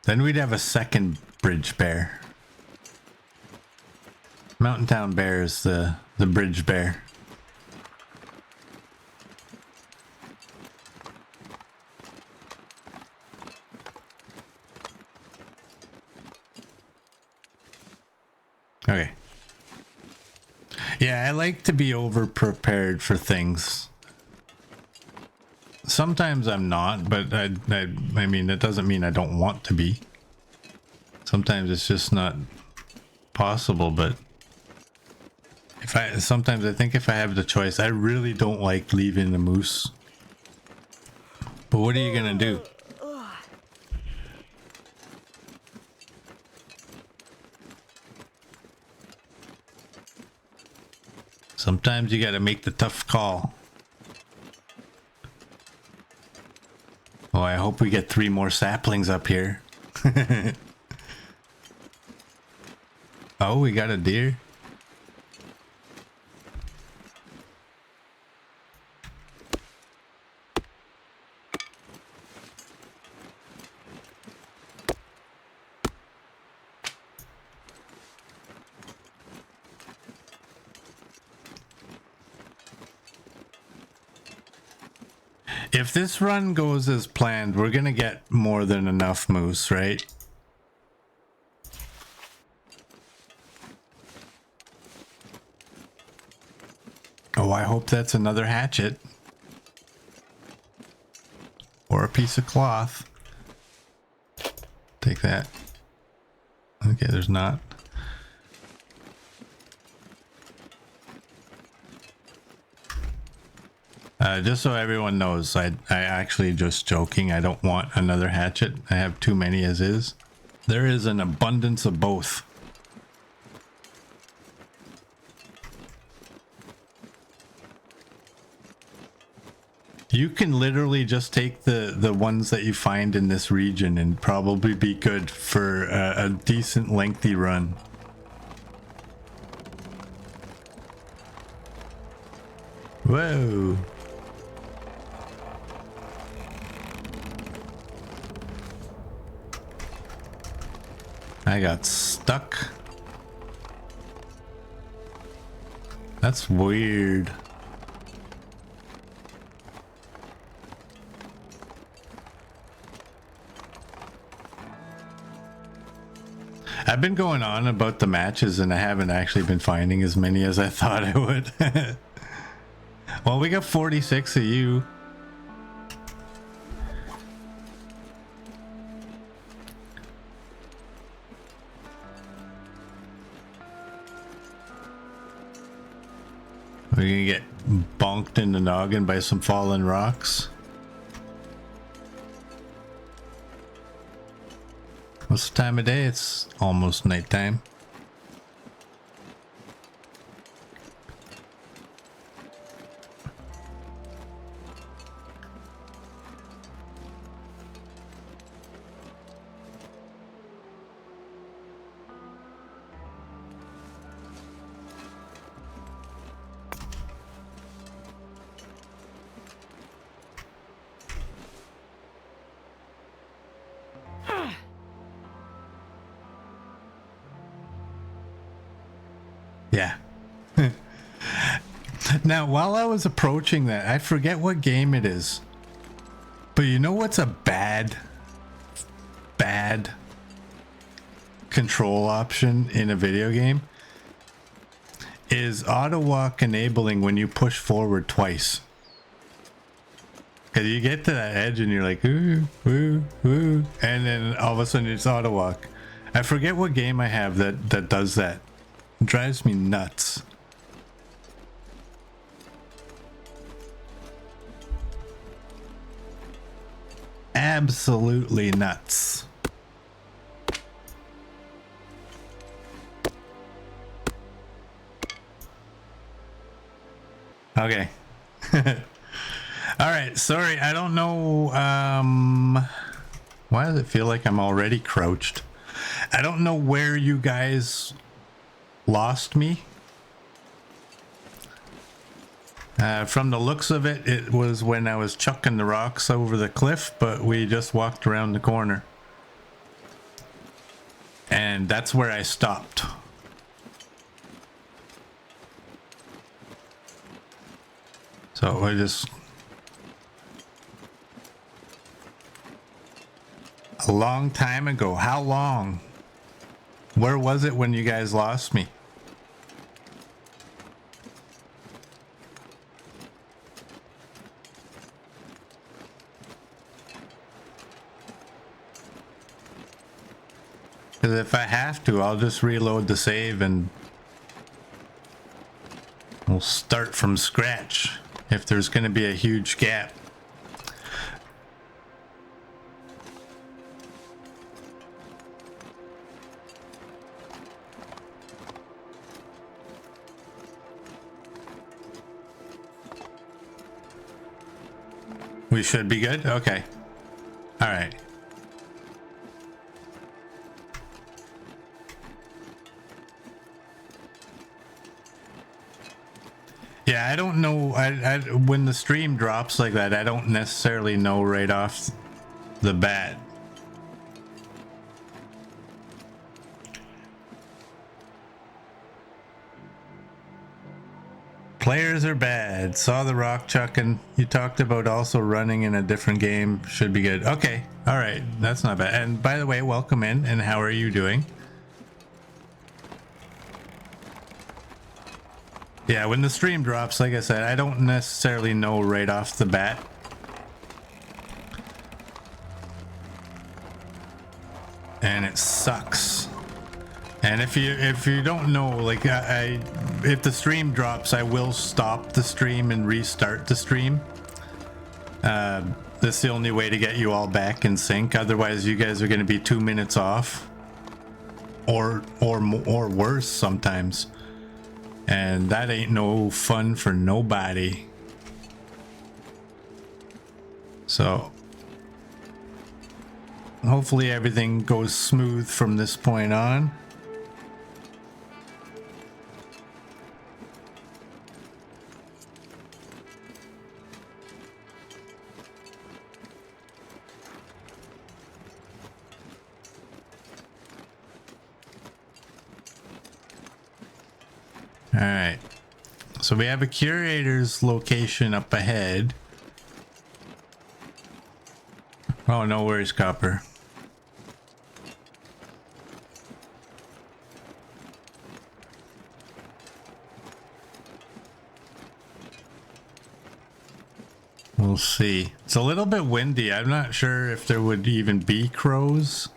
S1: Then we'd have a second bridge bear. Mountain Town Bear is the bridge bear. Okay. Yeah, I like to be over prepared for things. Sometimes I'm not, but I mean, that doesn't mean I don't want to be. Sometimes it's just not possible, but sometimes I think if I have the choice, I really don't like leaving the moose. But what are you gonna do? Sometimes you gotta make the tough call. Oh, I hope we get 3 more saplings up here. Oh, we got a deer. If this run goes as planned, we're gonna get more than enough moose, right? Oh, I hope that's another hatchet. Or a piece of cloth. Take that. Okay, there's not. Just so everyone knows, I actually just joking. I don't want another hatchet. I have too many as is. There is an abundance of both. You can literally just take the ones that you find in this region and probably be good for a decent lengthy run. Whoa. I got stuck. That's weird. I've been going on about the matches and I haven't actually been finding as many as I thought I would. Well, we got 46 of you. We're gonna get bonked in the noggin by some fallen rocks. What's the time of day? It's almost nighttime. Yeah. Now, while I was approaching that, I forget what game it is. But you know what's a bad control option in a video game? Is auto walk enabling when you push forward twice. Because you get to that edge and you're like, ooh, ooh, ooh. And then all of a sudden it's auto walk. I forget what game I have that does that. It drives me nuts. Absolutely nuts. Okay. All right, sorry, I don't know, why does it feel like I'm already crouched? I don't know where you guys lost me. From the looks of it, it was when I was chucking the rocks over the cliff, but we just walked around the corner. And that's where I stopped. So I just... A long time ago. How long? Where was it when you guys lost me? Because if I have to, I'll just reload the save and we'll start from scratch if there's going to be a huge gap. We should be good? Okay. All right. Yeah, I don't know. I when the stream drops like that, I don't necessarily know right off the bat. Players are bad. Saw the rock chucking. You talked about also running in a different game. Should be good. Okay. All right. That's not bad. And by the way, welcome in. And how are you doing? Yeah, when the stream drops, like I said, I don't necessarily know right off the bat. And it sucks. And if you don't know, like if the stream drops, I will stop the stream and restart the stream. That's the only way to get you all back in sync. Otherwise, you guys are going to be 2 minutes off, or worse sometimes. And that ain't no fun for nobody. So hopefully everything goes smooth from this point on. All right, so we have a curator's location up ahead. Oh, no worries, Copper. We'll see. It's a little bit windy. I'm not sure if there would even be crows,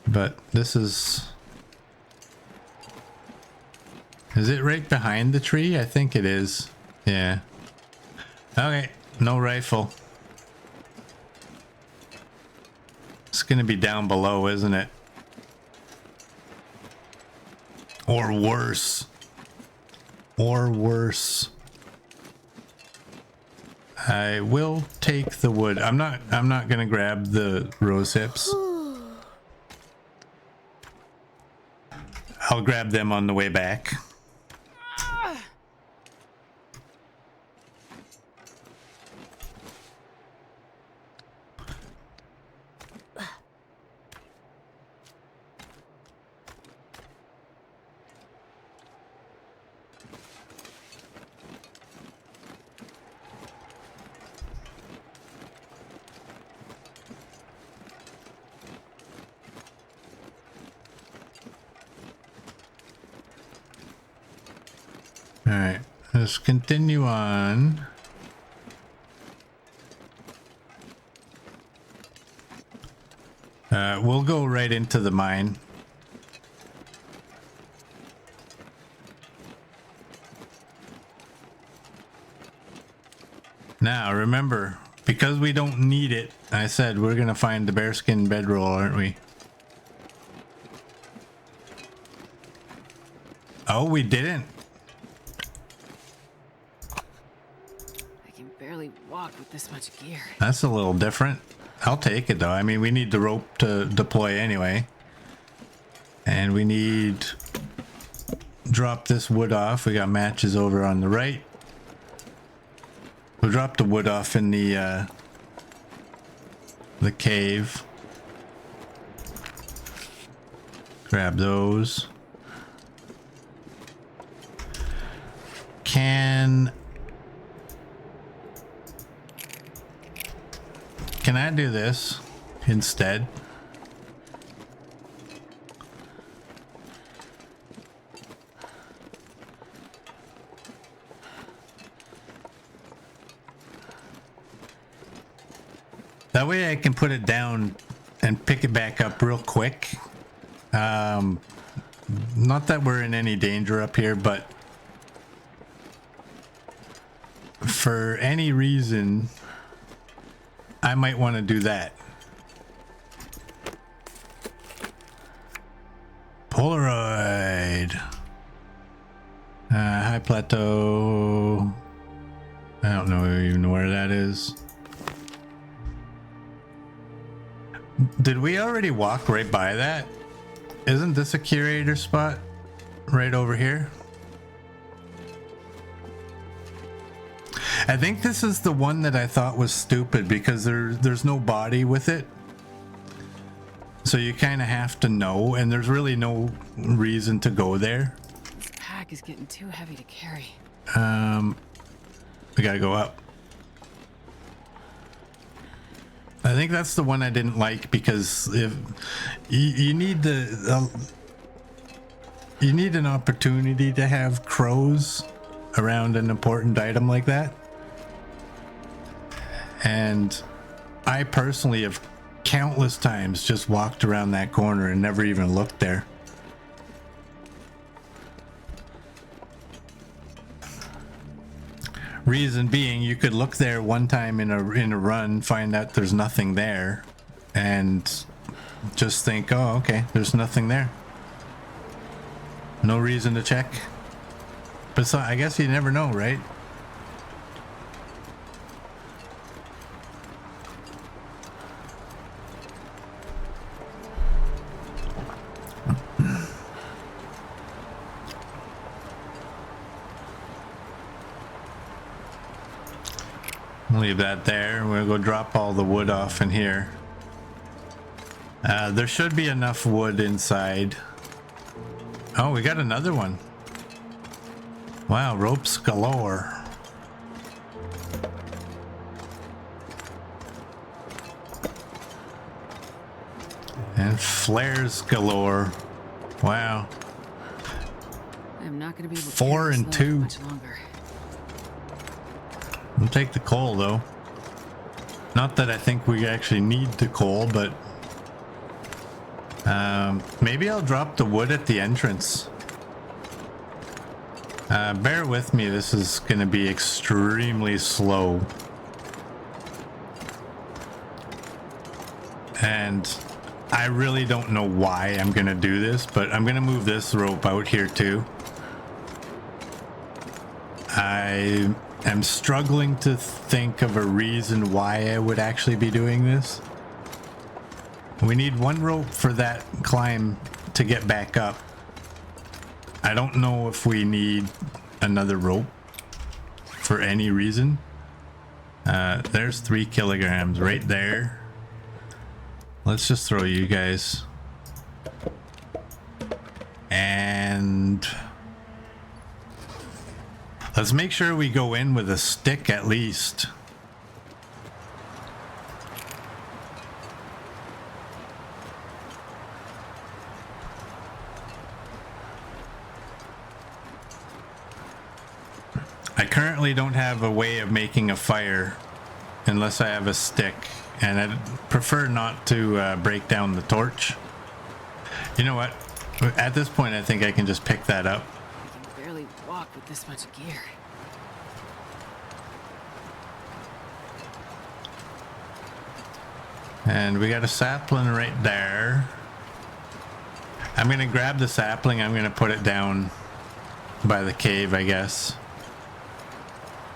S1: but this is... Is it right behind the tree? I think it is. Yeah. Okay, no rifle. It's gonna be down below, isn't it? Or worse. Or worse. I will take the wood. I'm not gonna grab the rose hips. I'll grab them on the way back. All right, let's continue on. We'll go right into the mine. Now, remember, because we don't need it, I said we're gonna find the bearskin bedroll, aren't we? Oh, we didn't.
S2: I can barely walk with this much gear.
S1: That's a little different. I'll take it though. I mean, we need the rope to deploy anyway. And we need... Drop this wood off. We got matches over on the right. We'll drop the wood off in the cave. Grab those. Can I do this instead? That way I can put it down and pick it back up real quick. Not that we're in any danger up here, but for any reason, I might want to do that. Polaroid. High plateau. I don't know even where that is. Did we already walk right by that? Isn't this a curator spot right over here? I think this is the one that I thought was stupid because there's no body with it. So you kind of have to know, and there's really no reason to go there.
S2: This pack is getting too heavy to carry.
S1: We gotta go up. I think that's the one I didn't like because if you need the you need an opportunity to have crows around an important item like that. And I personally have countless times just walked around that corner and never even looked there. Reason being, you could look there one time in a run, find out there's nothing there, and just think, oh, okay, there's nothing there. No reason to check. But so, I guess you never know, right? Leave that there. We'll go drop all the wood off in here. There should be enough wood inside. Oh, we got another one. Wow, ropes galore. And flares galore. Wow.
S2: I'm not gonna be able to
S1: 4 and 2.
S2: much longer.
S1: We'll take the coal though. Not that I think we actually need the coal, but maybe I'll drop the wood at the entrance. Bear with me, this is going to be extremely slow. And I really don't know why I'm going to do this, but I'm going to move this rope out here too. I am struggling to think of a reason why I would actually be doing this. We need one rope for that climb to get back up. I don't know if we need another rope for any reason. There's 3 kilograms right there. Let's just throw you guys. And let's make sure we go in with a stick at least. I currently don't have a way of making a fire unless I have a stick, and I'd prefer not to break down the torch. You know what? At this point, I think I can just pick that up.
S2: I can barely walk with this much gear.
S1: And we got a sapling right there. I'm gonna grab the sapling. I'm gonna put it down by the cave, I guess,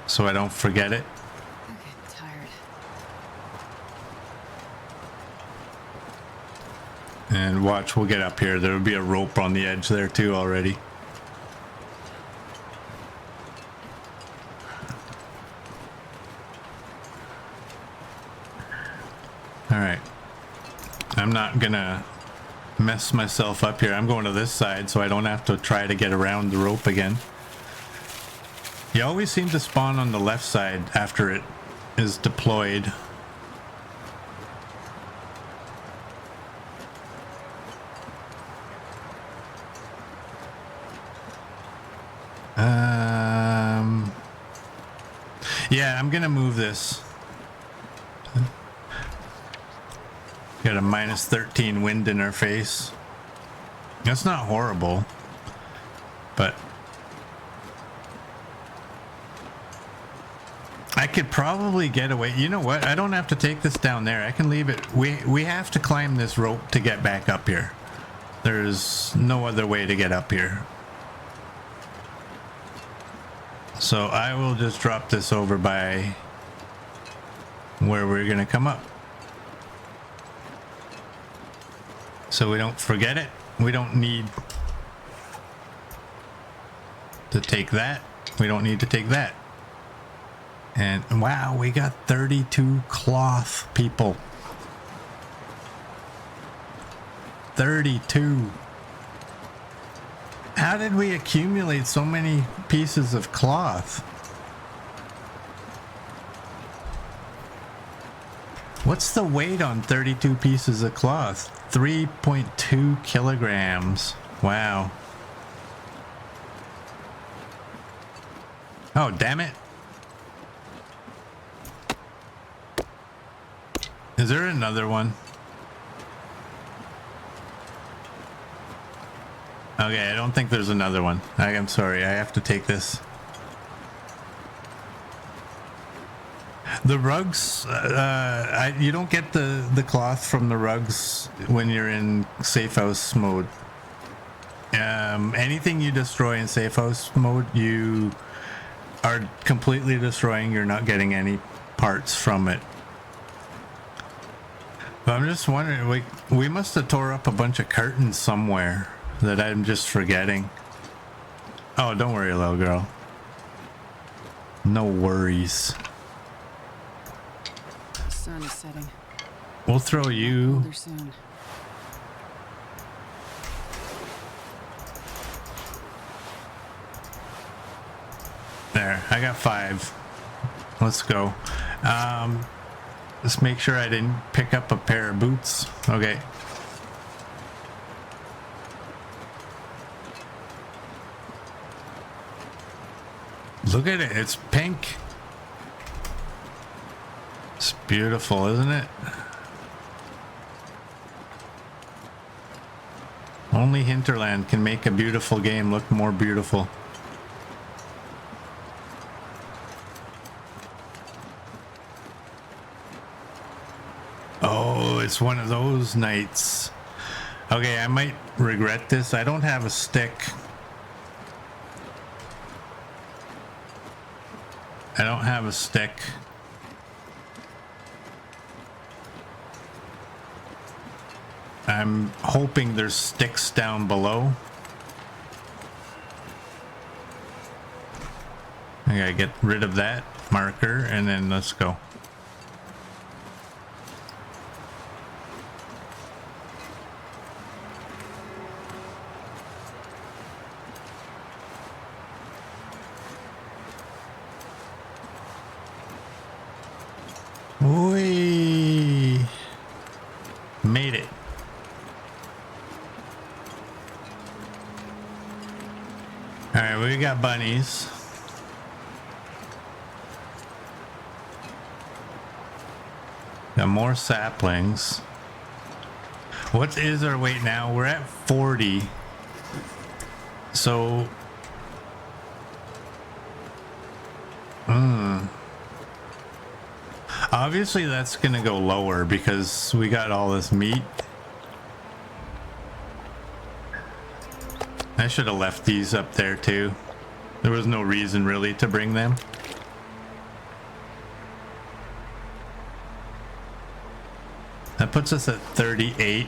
S1: so I don't forget it.
S2: I'm getting tired.
S1: And watch, we'll get up here. There'll be a rope on the edge there too already. All right. I'm not gonna mess myself up here. I'm going to this side so I don't have to try to get around the rope again. You always seem to spawn on the left side after it is deployed. Yeah, I'm gonna move this. Got a minus 13 wind in our face. That's not horrible, but I could probably get away. You know what? I don't have to take this down there. I can leave it. We have to climb this rope to get back up here. There's no other way to get up here. So I will just drop this over by where we're gonna come up. So we don't forget it. We don't need to take that. We don't need to take that. And wow, we got 32 cloth, people. 32. How did we accumulate so many pieces of cloth? What's the weight on 32 pieces of cloth? 3.2 kilograms. Wow. Oh, damn it. Is there another one? Okay, I don't think there's another one. I'm sorry, I have to take this. The rugs, you don't get the cloth from the rugs when you're in safe house mode. Anything you destroy in safe house mode, you are completely destroying. You're not getting any parts from it. But I'm just wondering, we must have tore up a bunch of curtains somewhere that I'm just forgetting. Oh, don't worry, little girl. No worries.
S2: The sun is setting.
S1: We'll throw you.
S2: Colder soon.
S1: There, I got 5. Let's go. Let's make sure I didn't pick up a pair of boots. Okay. Look at it, it's pink. It's beautiful, isn't it? Only Hinterland can make a beautiful game look more beautiful. Oh, it's one of those nights. Okay, I might regret this. I don't have a stick. I don't have a stick. I'm hoping there's sticks down below. I gotta get rid of that marker and then let's go. Whee! Made it. All right, we got bunnies. Got more saplings. What is our weight now? We're at 40. So, obviously that's gonna go lower because we got all this meat. I should have left these up there too. There was no reason really to bring them. That puts us at 38.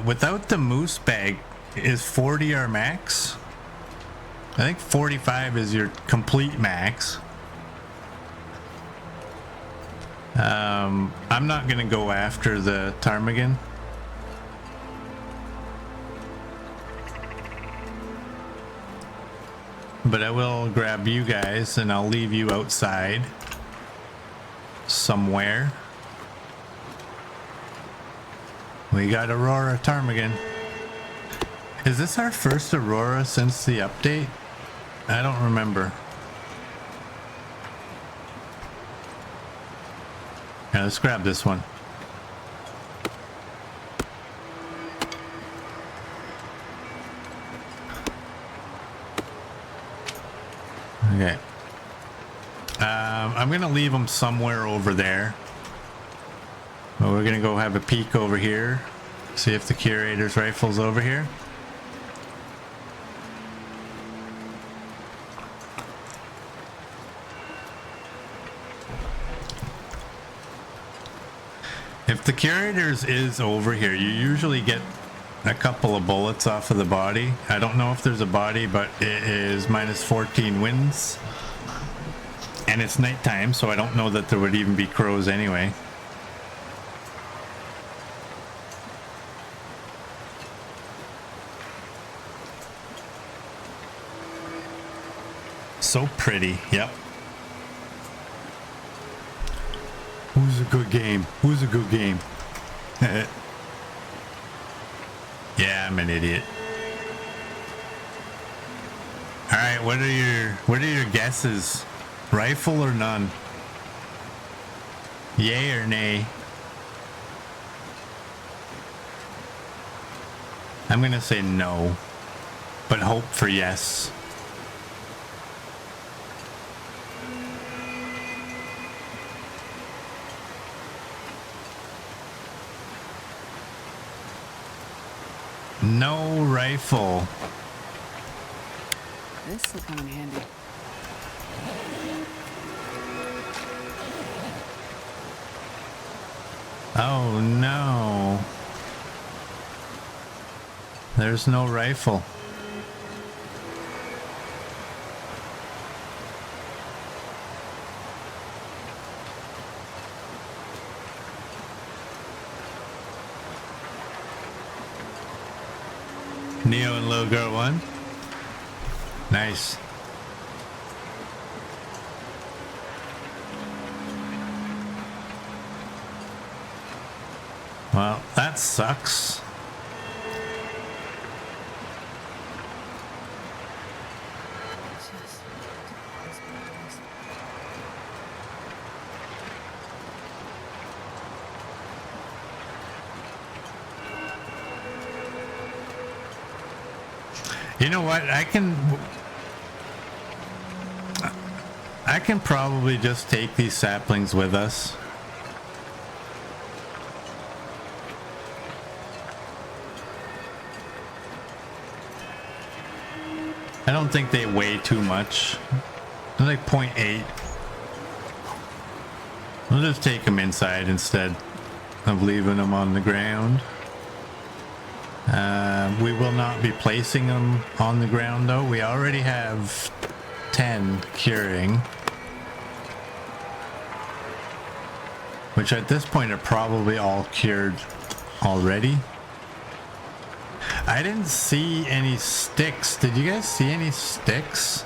S1: Without the moose bag, is 40 our max? I think 45 is your complete max. I'm not gonna go after the ptarmigan. But I will grab you guys and I'll leave you outside somewhere. We got Aurora ptarmigan. Is this our first Aurora since the update? I don't remember. Yeah, let's grab this one. Okay. I'm gonna leave them somewhere over there. Well, we're gonna go have a peek over here. See if the curator's rifle's over here. If the curator's is over here, you usually get a couple of bullets off of the body. I don't know if there's a body, but it is minus 14 winds. And it's nighttime, so I don't know that there would even be crows anyway. So pretty, yep. Who's a good game? Who's a good game? Yeah, I'm an idiot. right, what are your guesses? Rifle or none? Yay or nay? I'm gonna say no, but hope for yes. No rifle.
S2: This will come in handy.
S1: Oh no. There's no rifle. Neo and little girl one. Nice. Well, that sucks. You know what? I can probably just take these saplings with us. I don't think they weigh too much. They're like 0.8. We'll just take them inside instead of leaving them on the ground. We will not be placing them on the ground though. We already have 10 curing, which at this point are probably all cured already. I didn't see any sticks. Did you guys see any sticks?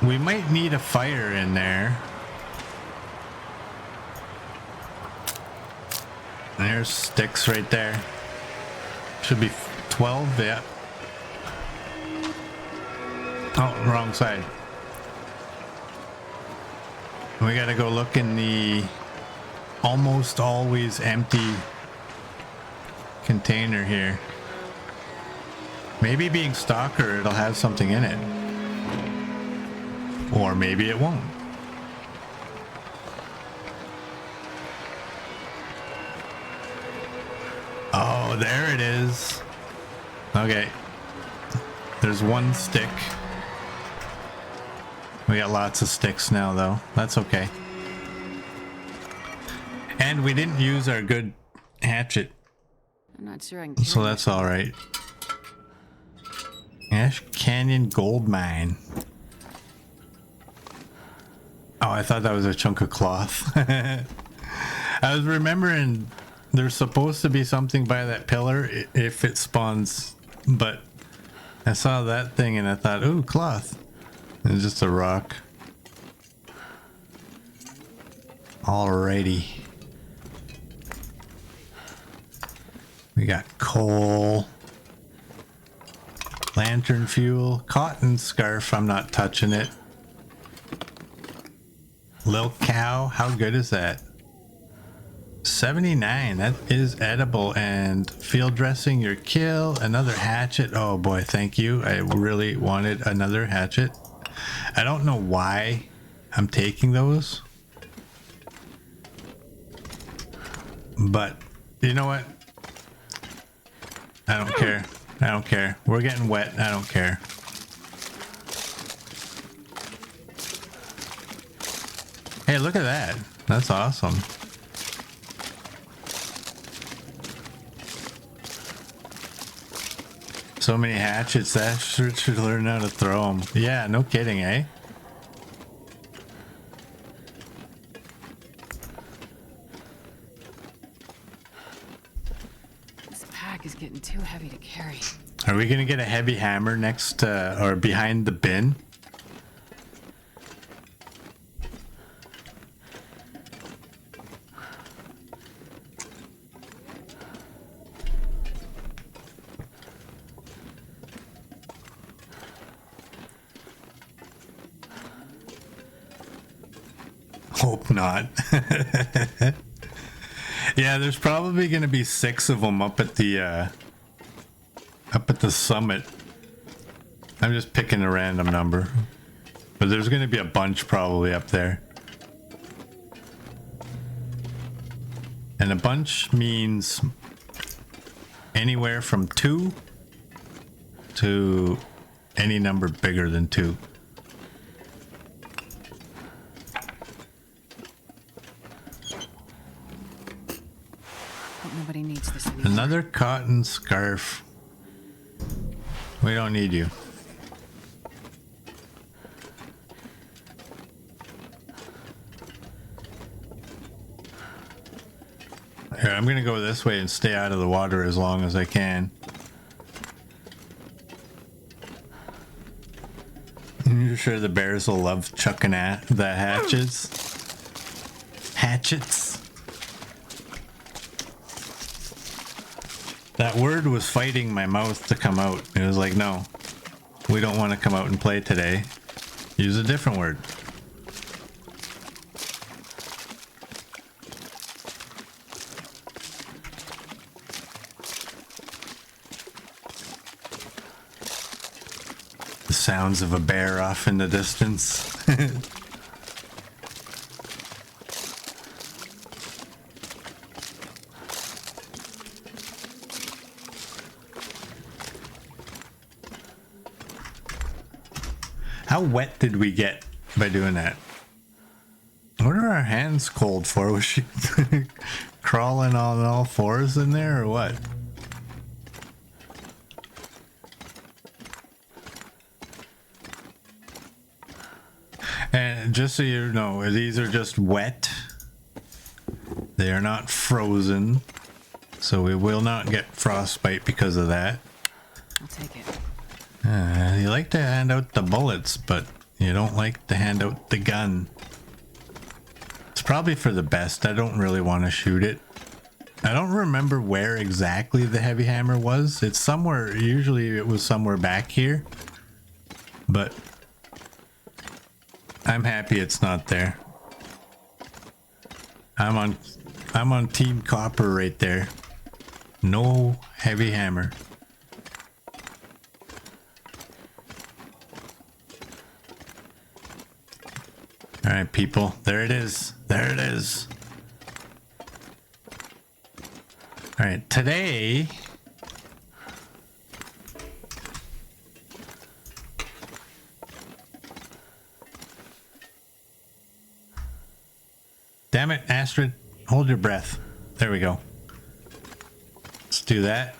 S1: We might need a fire in there. There's sticks right there. Should be 12, yeah. Oh, wrong side. We gotta go look in the almost always empty container here. Maybe being Stalker, it'll have something in it. Or maybe it won't. Oh, there it is. Okay. There's one stick. We got lots of sticks now, though. That's okay. And we didn't use our good hatchet.
S2: I'm not sure I can.
S1: So that's all right. Ash Canyon Gold Mine. Oh, I thought that was a chunk of cloth. I was remembering there's supposed to be something by that pillar if it spawns, but I saw that thing and I thought, ooh, cloth. It's just a rock. Alrighty. We got coal, lantern fuel, cotton scarf. I'm not touching it. Lil cow, how good is that? 79, that is edible. And field dressing your kill. Another hatchet. Oh boy, thank you. I really wanted another hatchet. I don't know why I'm taking those, but you know what? I don't care. I don't care. We're getting wet. I don't care. Hey, look at that. That's awesome. So many hatchets. That should learn how to throw them. Yeah, no kidding, eh?
S2: This pack is getting too heavy to carry.
S1: Are we gonna get a heavy hammer next or behind the bin? hope not. Yeah, there's probably going to be 6 of them up at the summit. I'm just picking a random number, but there's going to be a bunch probably up there. And a bunch means anywhere from 2 to any number bigger than 2.
S2: Hope nobody needs this anymore.
S1: Another cotton scarf. We don't need you. Here, I'm gonna go this way and stay out of the water as long as I can. You're sure the bears will love chucking at the hatchets? Hatchets? That word was fighting my mouth to come out. It was like, no, we don't want to come out and play today. Use a different word. The sounds of a bear off in the distance. How wet did we get by doing that? What are our hands cold for? Was she crawling on all fours in there or what? And just so you know, these are just wet. They are not frozen. So we will not get frostbite because of that.
S2: I'll take it.
S1: You like to hand out the bullets, but you don't like to hand out the gun. It's probably for the best. I don't really want to shoot it. I don't remember where exactly the heavy hammer was. It's somewhere, usually it was somewhere back here. But I'm happy it's not there. I'm on Team Copper right there. No heavy hammer. All right, people. There it is. There it is. All right, today damn it, Astrid, hold your breath. There we go. Let's do that.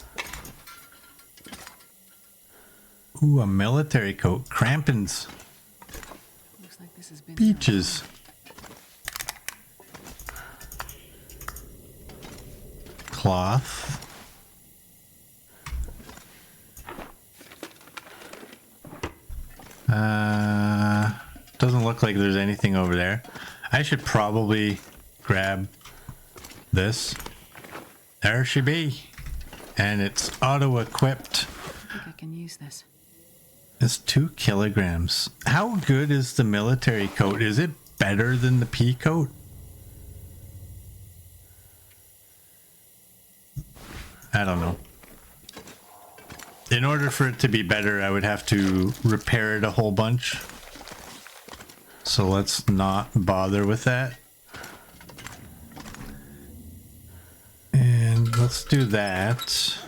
S1: Ooh, a military coat. Crampons.
S2: Looks like this has been
S1: Beaches. Cloth. Doesn't look like there's anything over there. I should probably grab this. There she be. And it's auto-equipped.
S2: I think I can use this.
S1: It's 2 kilograms. How good is the military coat? Is it better than the pea coat? I don't know. In order for it to be better, I would have to repair it a whole bunch. So let's not bother with that. And let's do that.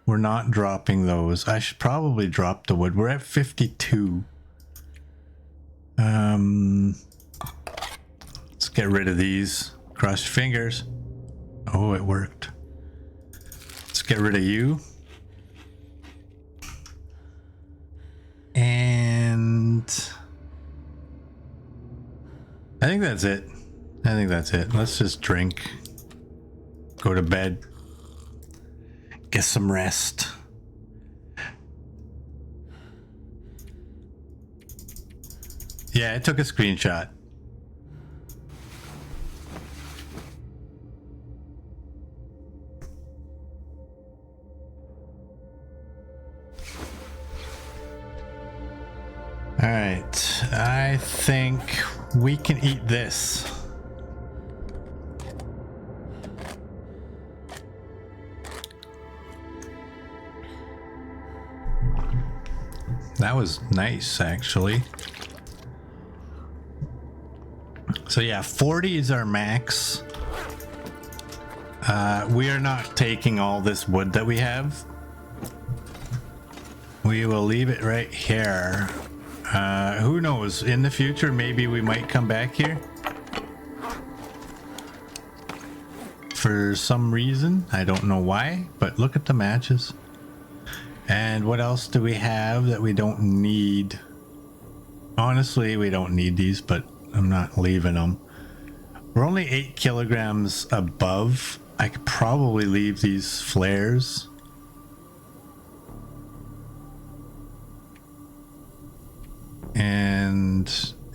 S1: We're not dropping those. I should probably drop the wood. We're at 52. Let's get rid of these. Cross your fingers. Oh, it worked. Let's get rid of you. And I think that's it. I think that's it. Let's just drink. Go to bed. Get some rest. Yeah, I took a screenshot. All right, I think We can eat this. That was nice, actually. So yeah, 40 is our max. We are not taking all this wood that we have. We will leave it right here. Who knows? In the future, maybe we might come back here. For some reason. I don't know why, but look at the matches. And what else do we have that we don't need? Honestly, we don't need these, but I'm not leaving them. We're only 8 kilograms above. I could probably leave these flares. And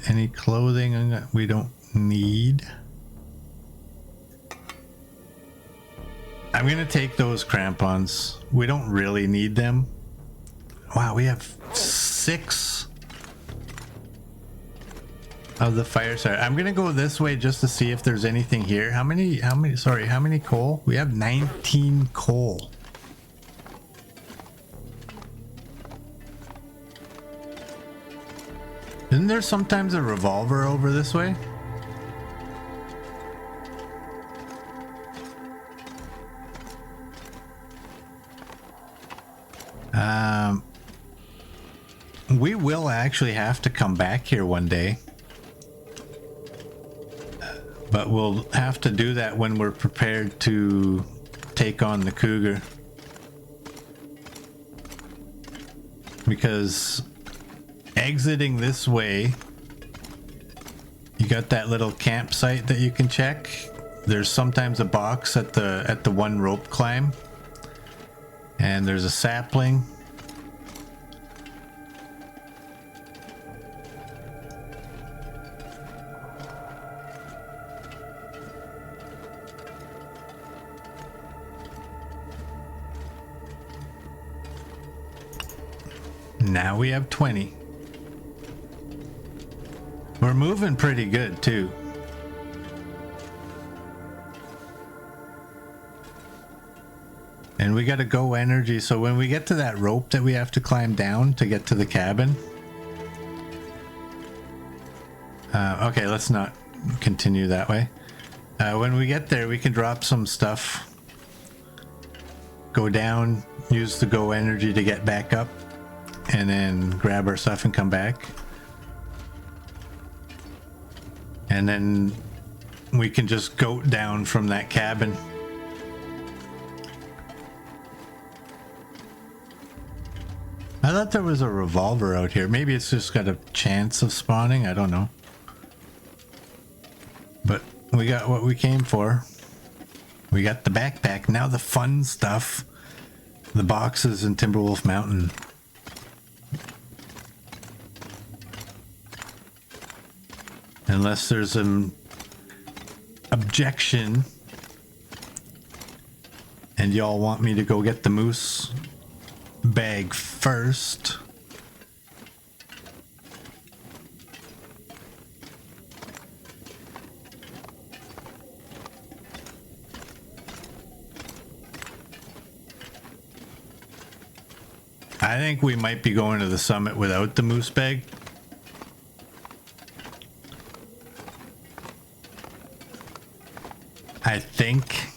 S1: any clothing we don't need. I'm gonna take those crampons. We don't really need them. Wow, we have 6 of the fire starter. I'm gonna go this way just to see if there's anything here. How many coal? We have 19 coal. Isn't there sometimes a revolver over this way? We will actually have to come back here one day. But we'll have to do that when we're prepared to take on the cougar. Because exiting this way, you got that little campsite that you can check. There's sometimes a box at the one rope climb. And there's a sapling. Now we have 20. We're moving pretty good too. And we got to go energy, so when we get to that rope that we have to climb down to get to the cabin. Okay, let's not continue that way. When we get there, we can drop some stuff. Go down, use the go energy to get back up. And then grab our stuff and come back. And then we can just go down from that cabin. I thought there was a revolver out here. Maybe it's just got a chance of spawning. I don't know. But we got what we came for. We got the backpack. Now the fun stuff. The boxes in Timberwolf Mountain. Unless there's an objection and y'all want me to go get the moose bag first. I think we might be going to the summit without the moose bag. I think.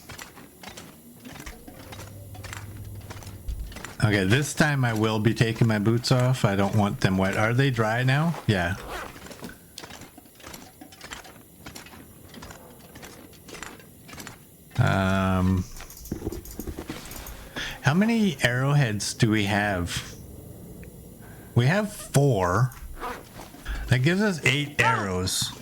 S1: Okay, this time I will be taking my boots off. I don't want them wet. Are they dry now? Yeah. How many arrowheads do we have? We have 4. That gives us 8 arrows.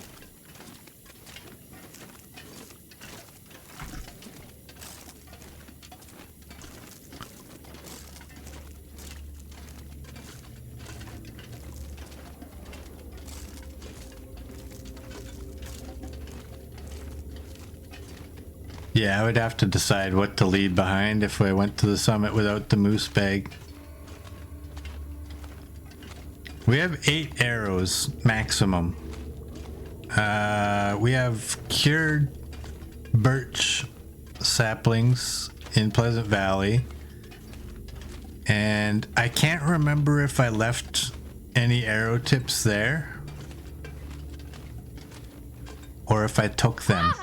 S1: Yeah, I would have to decide what to leave behind if I went to the summit without the moose bag. We have 8 arrows maximum. We have cured birch saplings in Pleasant Valley. And I can't remember if I left any arrow tips there or if I took them.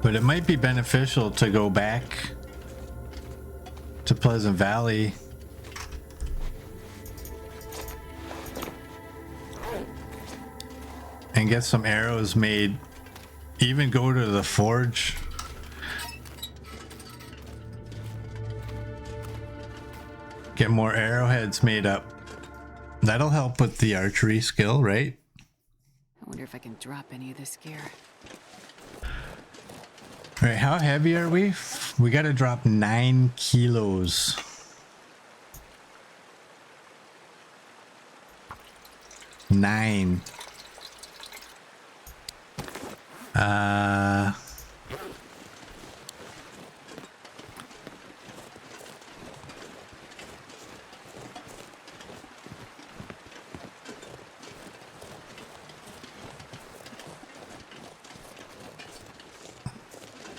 S1: But it might be beneficial to go back to Pleasant Valley and get some arrows made. Even go to the forge. Get more arrowheads made up. That'll help with the archery skill, right?
S2: I wonder if I can drop any of this gear.
S1: All right, how heavy are we? We got to drop 9 kilos. Nine.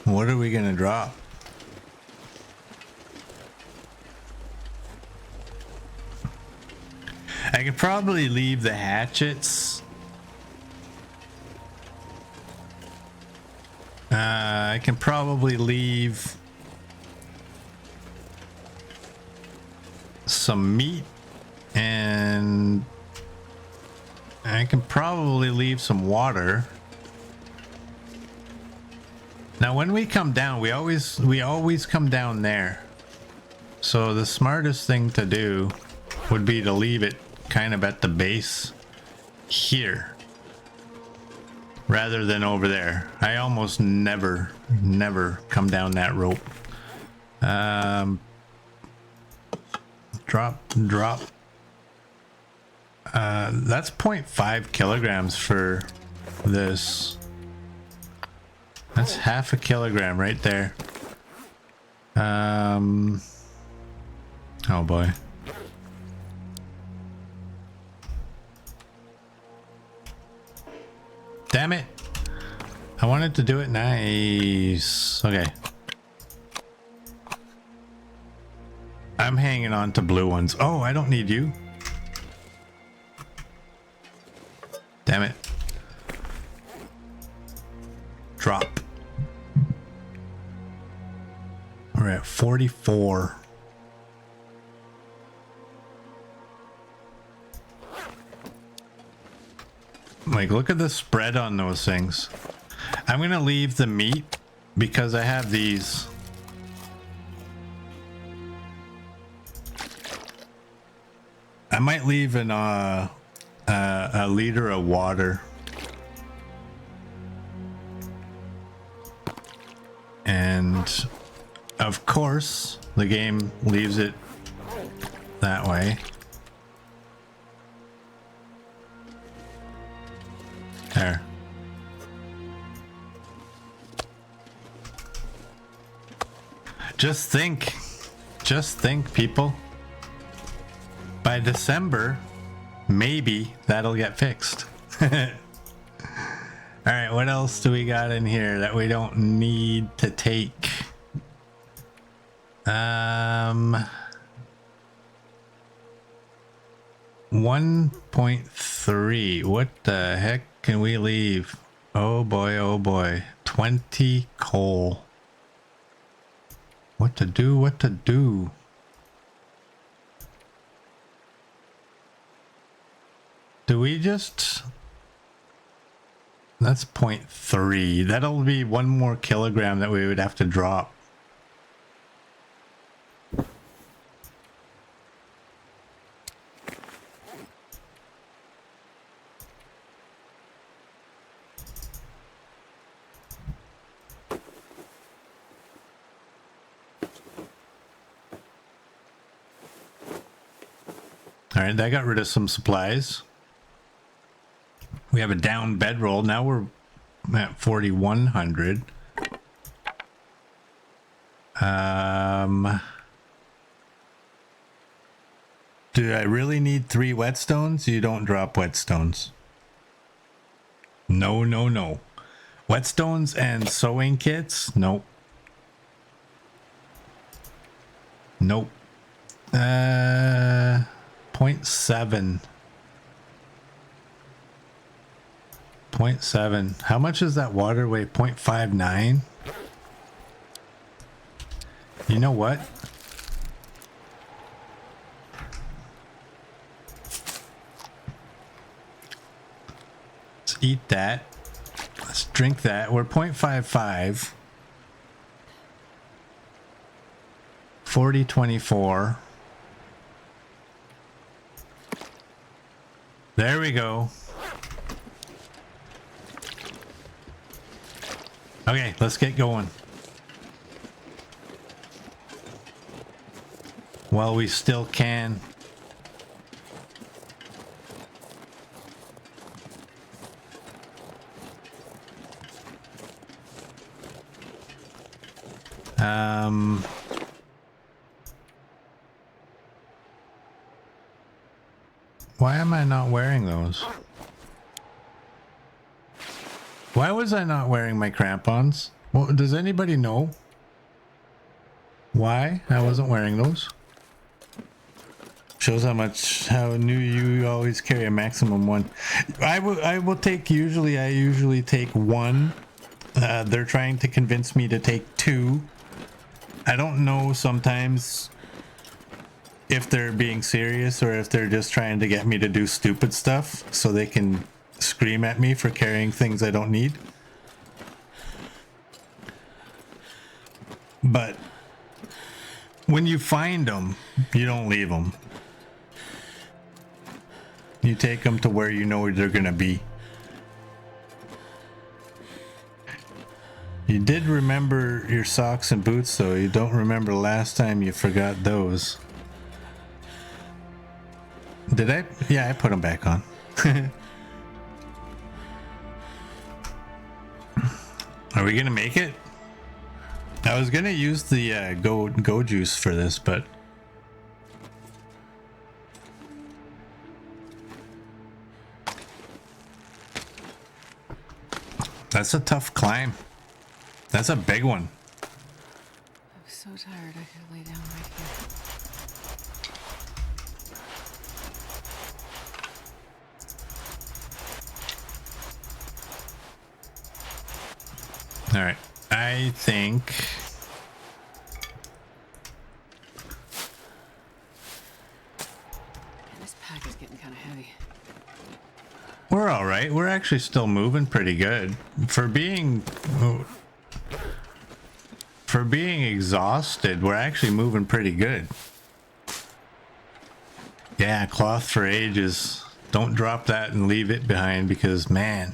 S1: What are we gonna drop? I could probably leave the hatchets. I can probably leave some meat, and I can probably leave some water. Now when we come down, we always come down there. So the smartest thing to do would be to leave it kind of at the base here rather than over there. I almost never come down that rope. Drop. That's 0.5 kilograms for this. That's half a kilogram right there. Oh boy. Damn it. I wanted to do it nice. Okay. I'm hanging on to blue ones. Oh, I don't need you. Damn it. Drop. We're at 44. Like, look at the spread on those things. I'm gonna leave the meat because I have these. I might leave a liter of water. And of course, the game leaves it that way. There. Just think, people. By December, maybe that'll get fixed. All right, what else do we got in here that we don't need to take? 1.3. What the heck can we leave? Oh boy. 20 coal. What to do? Do we just... That's 0.3. That'll be 1 more kilogram that we would have to drop. All right, that got rid of some supplies. We have a down bedroll. Now we're at 4,100. Do I really need 3 whetstones? You don't drop whetstones. No, no, no. Whetstones and sewing kits? Nope. Nope. 0.7. 0.7. How much is that water weigh? 0.59? You know what? Let's eat that. Let's drink that. We're 0.55. 4024. There we go. Okay, let's get going. While we still can. Why am I not wearing those? Why was I not wearing my crampons? Well, does anybody know why I wasn't wearing those? Shows how new you always carry a maximum one. I will take, I usually take one. They're trying to convince me to take 2. I don't know sometimes if they're being serious or if they're just trying to get me to do stupid stuff so they can scream at me for carrying things I don't need. But when you find them, you don't leave them. You take them to where you know they're gonna be. You did remember your socks and boots, though. You don't remember the last time you forgot those. Did I? Yeah, I put them back on. Are we gonna make it? I was gonna use the go juice for this, but that's a tough climb. That's a big one.
S2: I was so tired I could lay down right here.
S1: All right, I think
S2: Man, this pack is getting kind of heavy.
S1: we're all right. We're actually still moving pretty good for being exhausted. We're actually moving pretty good. Yeah, cloth for ages. Don't drop that and leave it behind, because man,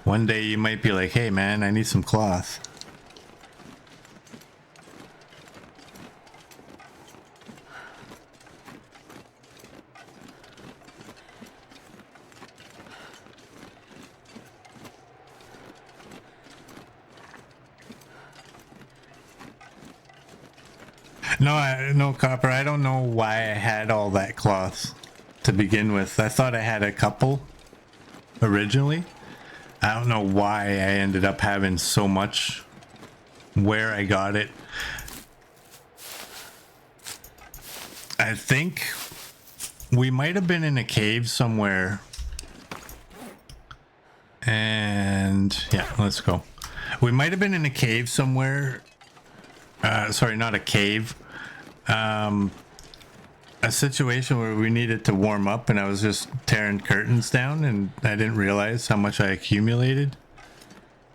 S1: one day you might be like, hey man, I need some cloth. No, Copper, I don't know why I had all that cloth to begin with. I thought I had a couple originally. I don't know why I ended up having so much, where I got it. I think we might have been in a cave somewhere. And yeah, let's go. We might have been in a cave somewhere. Sorry, not a cave. A situation where we needed to warm up and I was just tearing curtains down and I didn't realize how much I accumulated.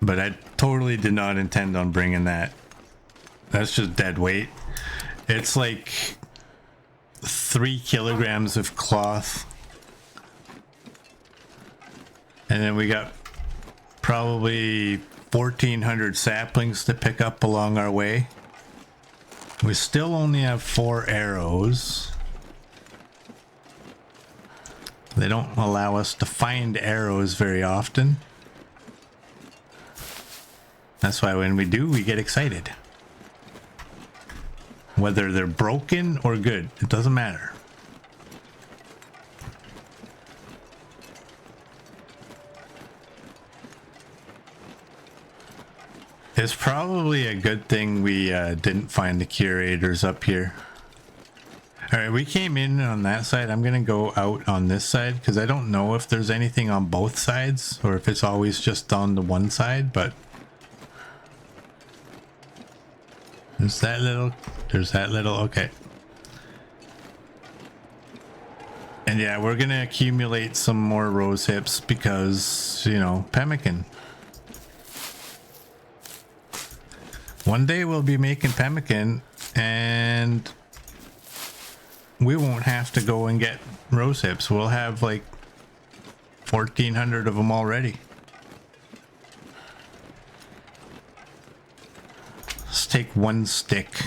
S1: But I totally did not intend on bringing that. That's just dead weight. It's like 3 kilograms of cloth. And then we got probably 1,400 saplings to pick up along our way. We still only have 4 arrows. They don't allow us to find arrows very often. That's why when we do, we get excited. Whether they're broken or good, it doesn't matter. It's probably a good thing we didn't find the curators up here. All right, we came in on that side. I'm gonna go out on this side because I don't know if there's anything on both sides or if it's always just on the one side, but there's that little, okay. And yeah, we're gonna accumulate some more rose hips because, you know, pemmican. One day we'll be making pemmican and we won't have to go and get rose hips. We'll have like 1,400 of them already. Let's take one stick.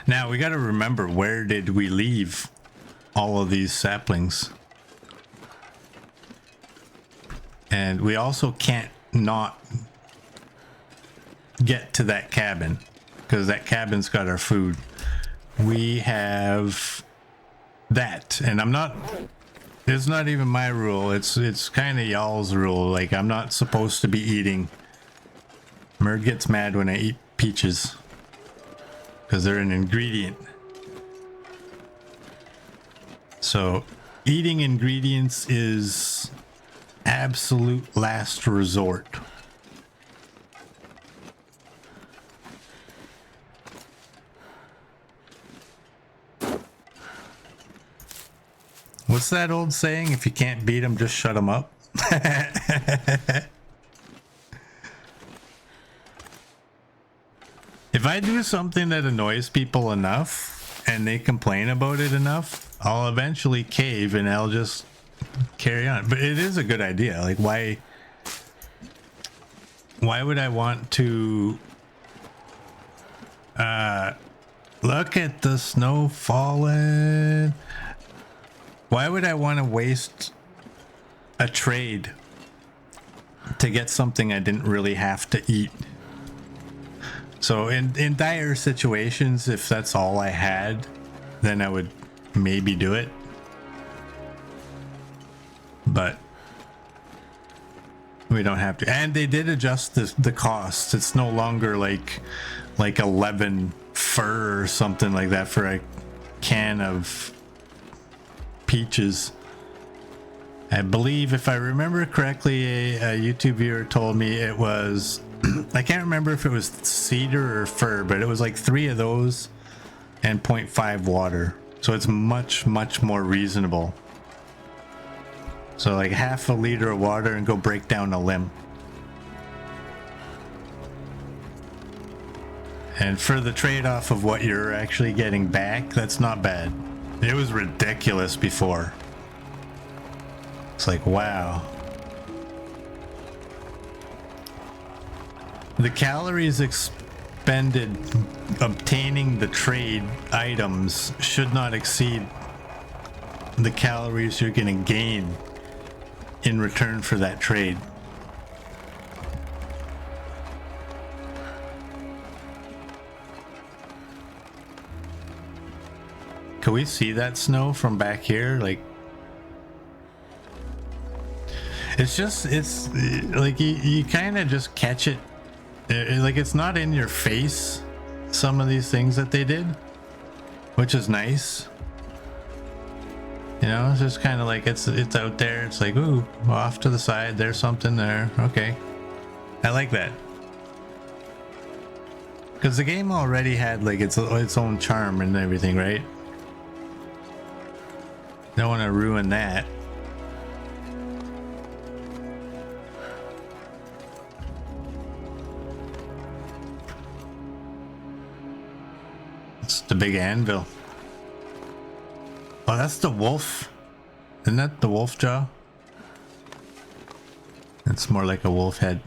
S1: Now we got to remember, where did we leave all of these saplings? And we also can't not get to that cabin because that cabin's got our food. We have that, and it's not even my rule. It's kind of y'all's rule. Like, I'm not supposed to be eating. Murd gets mad when I eat peaches because they're an ingredient. So eating ingredients is absolute last resort. What's that old saying? If you can't beat them, just shut them up. If I do something that annoys people enough and they complain about it enough, I'll eventually cave and I'll just carry on. But it is a good idea. Like, why would I want to look at the snow falling? Why would I want to waste a trade to get something I didn't really have to eat? So in dire situations, if that's all I had, then I would maybe do it. But we don't have to. And they did adjust the cost. It's no longer like 11 fur or something like that for a can of peaches. I believe, if I remember correctly, a YouTube viewer told me it was I can't remember if it was cedar or fir, but it was like 3 of those and 0.5 water. So it's much more reasonable. So like half a liter of water and go break down a limb. And for the trade-off of what you're actually getting back, that's not bad. It was ridiculous before. It's like, wow. The calories expended obtaining the trade items should not exceed the calories you're going to gain in return for that trade. Can we see that snow from back here? Like, it's like you kind of just catch it. Like, it's not in your face, some of these things that they did, which is nice. You know, it's just kind of like it's out there. It's like, ooh, off to the side, there's something there. Okay, I like that. Because the game already had like its own charm and everything, right? Don't want to ruin that. It's the big anvil. Oh, that's the wolf. Isn't that the wolf jaw? It's more like a wolf head.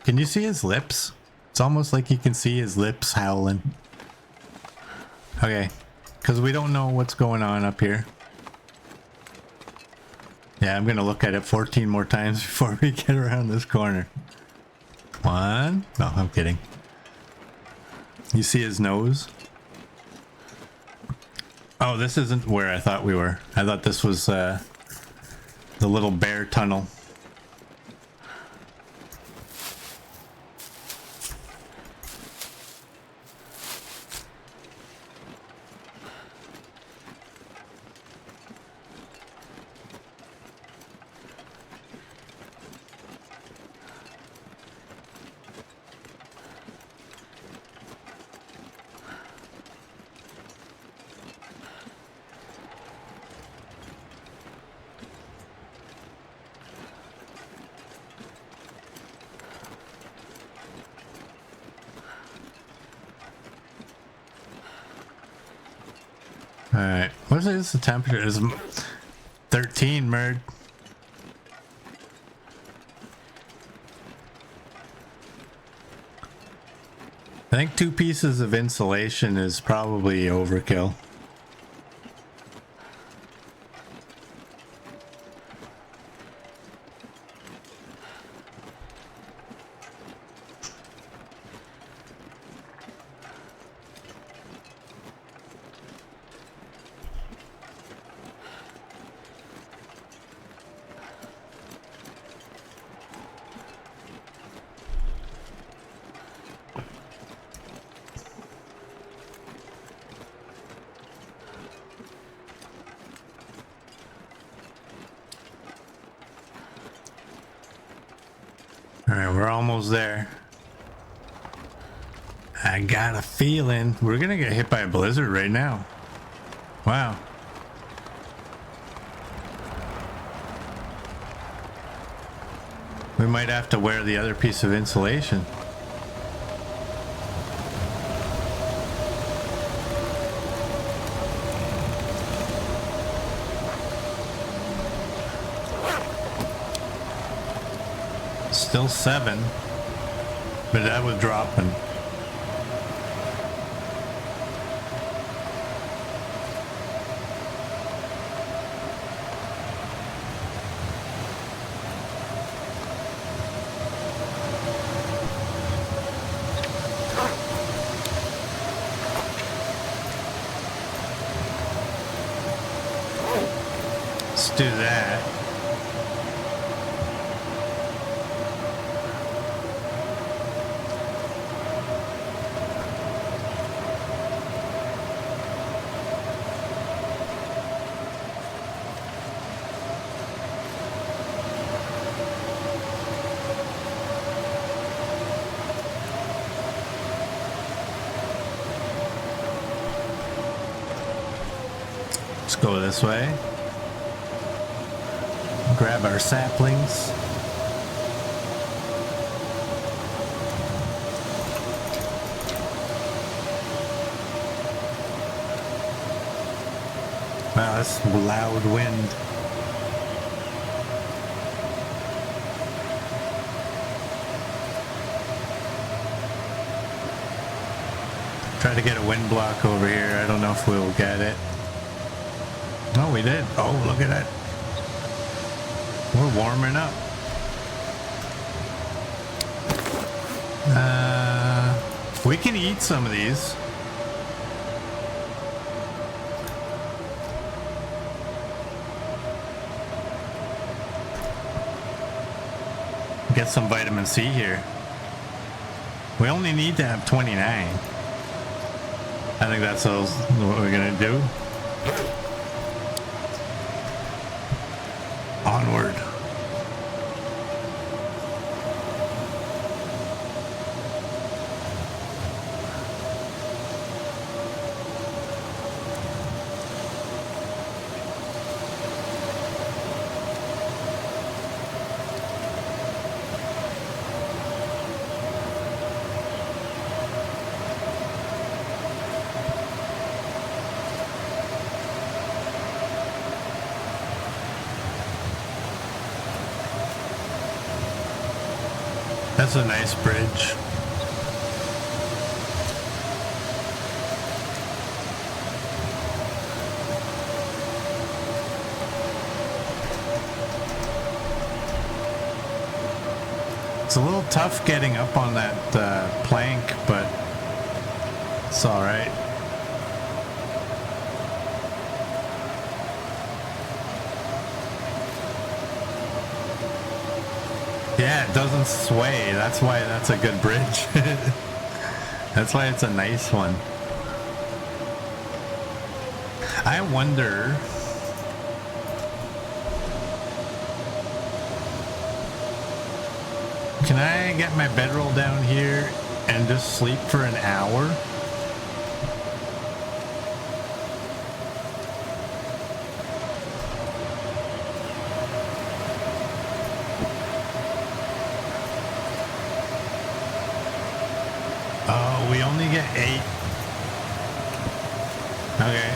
S1: Can you see his lips? It's almost like you can see his lips howling. Okay, because we don't know what's going on up here. Yeah, I'm gonna look at it 14 more times before we get around this corner. One. No, I'm kidding. You see his nose? Oh, this isn't where I thought we were. I thought this was the little bear tunnel. Alright, what is the temperature? It's 13, Merd. I think 2 pieces of insulation is probably overkill. Alright, we're almost there. I got a feeling we're gonna get hit by a blizzard right now. Wow. We might have to wear the other piece of insulation. Still 7, but that was dropping. Let's do that. Let's go this way. Grab our saplings. Wow, that's loud wind. Try to get a wind block over here. I don't know if we'll get it. Oh, we did. Oh, look at that. We're warming up. We can eat some of these. Get some vitamin C here. We only need to have 29. I think that's what we're gonna do. Onward. That's a nice bridge. It's a little tough getting up on that plank, but it's all right. Yeah, it doesn't sway. That's why that's a good bridge. That's why it's a nice one. I wonder... Can I get my bedroll down here and just sleep for an hour? Oh, we only get 8. Okay.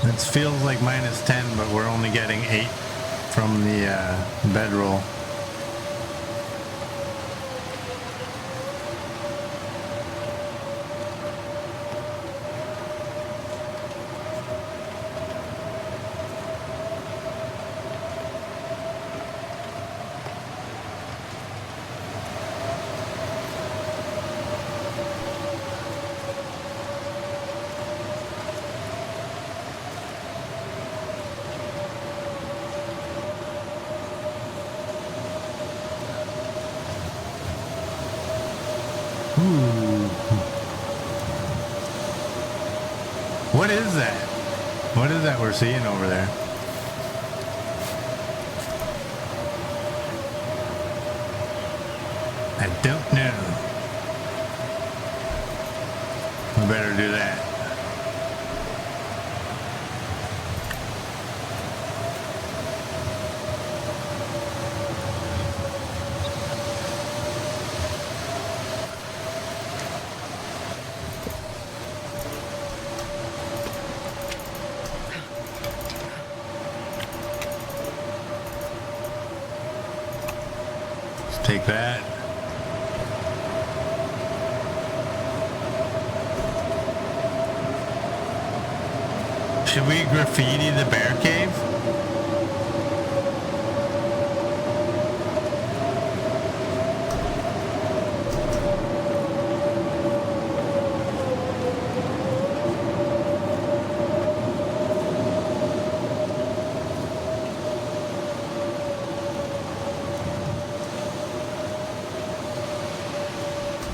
S1: It feels like -10, but we're only getting 8 from the bedroll. What is that? What is that we're seeing over there? I don't know. We better do that. Take that. Should we graffiti the bear cave?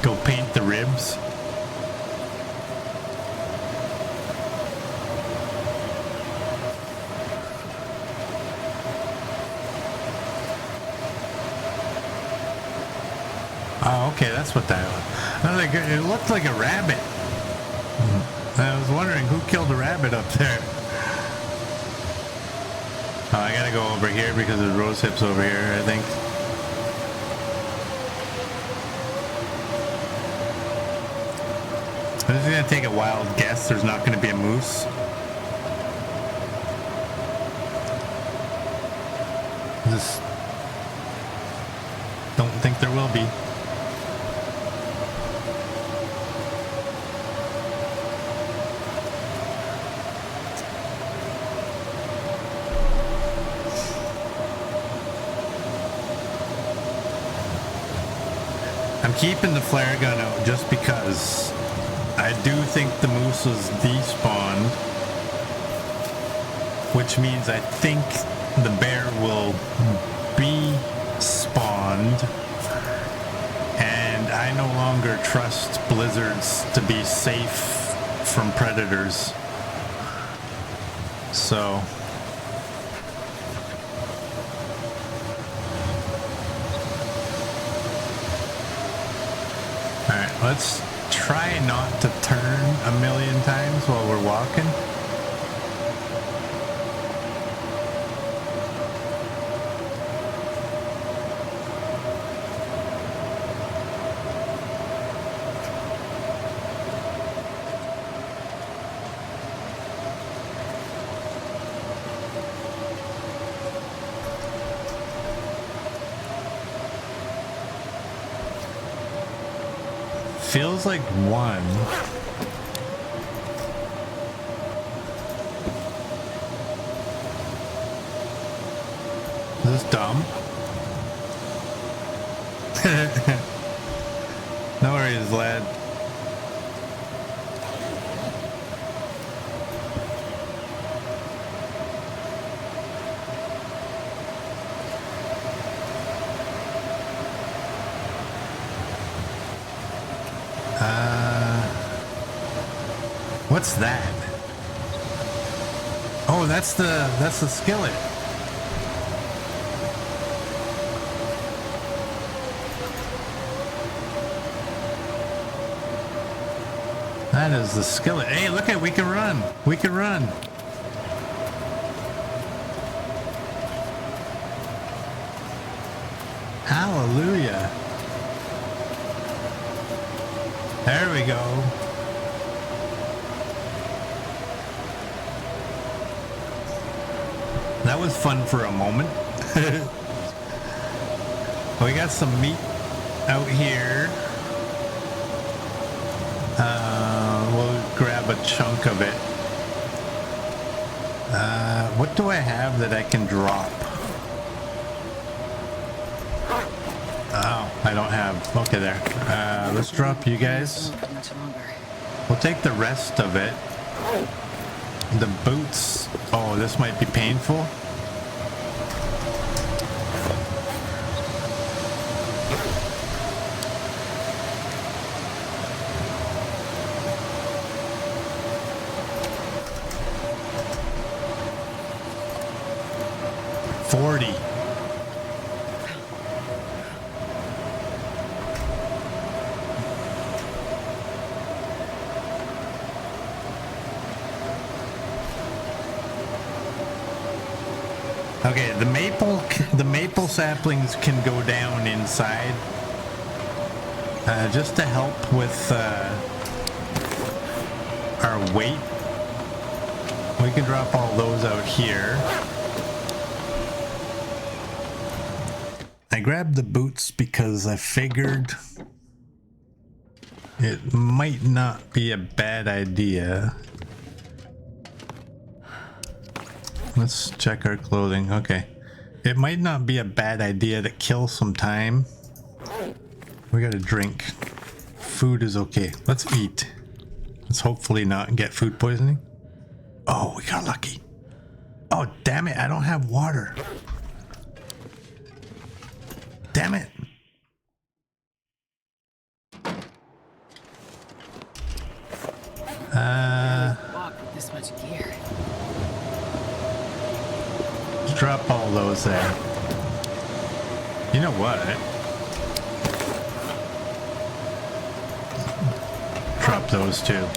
S1: Go paint the ribs. Oh, okay, that's what that was. I was like, it looked like a rabbit. I was wondering who killed the rabbit up there. Oh, I gotta go over here because there's rose hips over here, I think. This is gonna take a wild guess. There's not gonna be a moose. Just don't think there will be. I'm keeping the flare gun out just because I do think the moose was despawned, which means I think the bear will be spawned, and I no longer trust blizzards to be safe from predators. So alright, let's try not to turn a million times while we're walking. Feels like one. Is this dumb? No worries, lad. What's that? Oh, that's the skillet. That is the skillet. Hey, look at, we can run. We can run. Hallelujah. There we go. That was fun for a moment. We got some meat out here. We'll grab a chunk of it. What do I have that I can drop? Oh, I don't have. Okay, there. Let's drop you guys. We'll take the rest of it. The boots. Oh, this might be painful. Okay, the maple saplings can go down inside, just to help with our weight. We can drop all those out here. I grabbed the boots because I figured it might not be a bad idea. Let's check our clothing. Okay. It might not be a bad idea to kill some time. We gotta drink. Food is okay. Let's eat. Let's hopefully not get food poisoning. Oh, we got lucky. Oh, damn it. I don't have water. Damn it.
S2: Walk with this much gear.
S1: Drop all those there. You know what? Drop those too.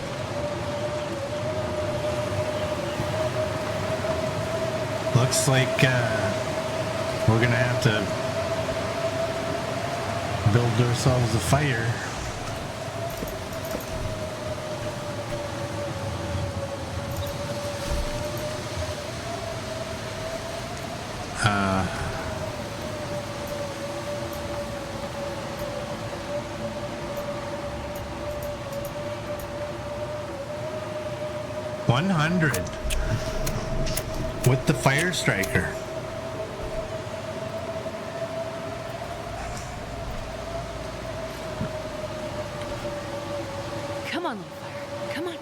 S1: Looks like we're gonna have to build ourselves a fire. $100 with the fire striker.
S2: Come on, little fire. Come on.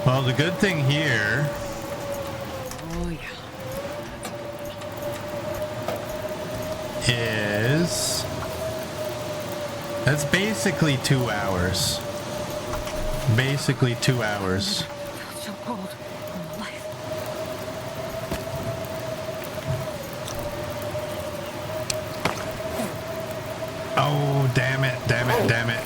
S1: Well, the good thing here
S2: Oh, yeah.
S1: is that's basically 2 hours. Basically 2 hours.
S2: Felt so cold in my life.
S1: Oh, damn it, damn it, damn it.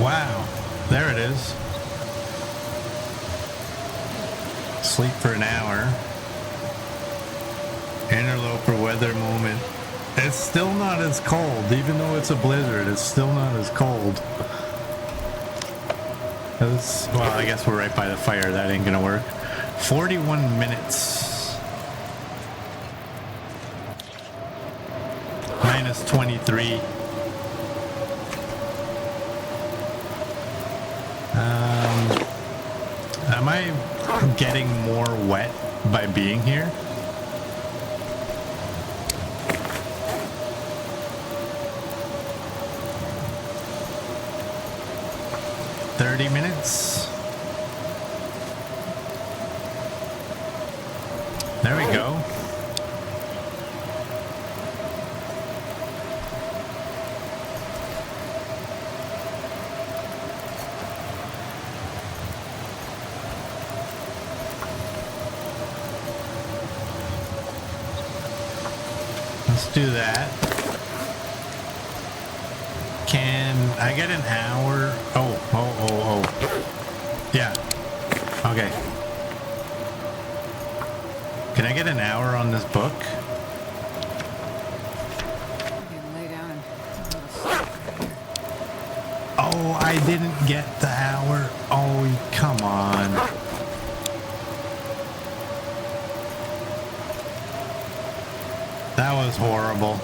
S1: Wow, there it is. Sleep for an hour. Interloper weather moment. It's still not as cold, even though it's a blizzard. It's still not as cold. Well, I guess we're right by the fire. That ain't gonna work. 41 minutes. Minus 23. Am I getting more wet by being here? $30 minutes. There we go. Let's do that. Can I get an hour? Oh. Yeah. Okay. Can I get an hour on this book?
S2: Lay down and
S1: Oh, I didn't get the hour. Oh, come on. That was horrible.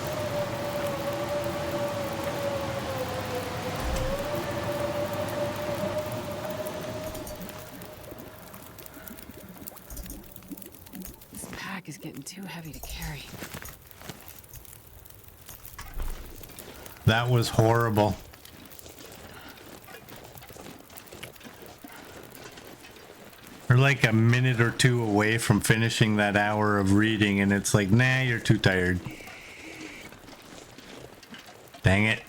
S2: this pack is getting too heavy to carry.
S1: That was horrible. We're like a minute or two away from finishing that hour of reading, and it's like, nah, you're too tired. Dang it.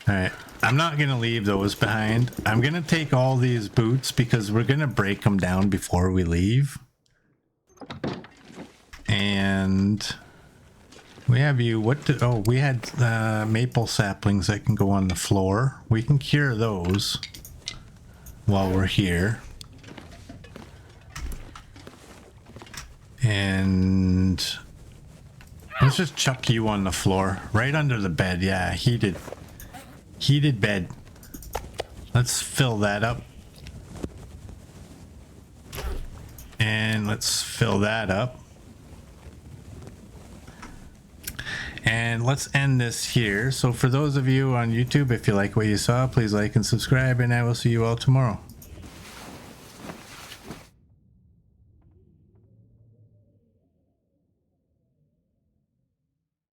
S1: Alright, I'm not going to leave those behind. I'm going to take all these boots because we're going to break them down before we leave. And we have you, we had maple saplings that can go on the floor. We can cure those while we're here. And let's just chuck you on the floor, right under the bed. Yeah, heated bed. Let's fill that up. And let's fill that up. And let's end this here. So for those of you on YouTube, if you like what you saw, please like and subscribe, and I will see you all tomorrow.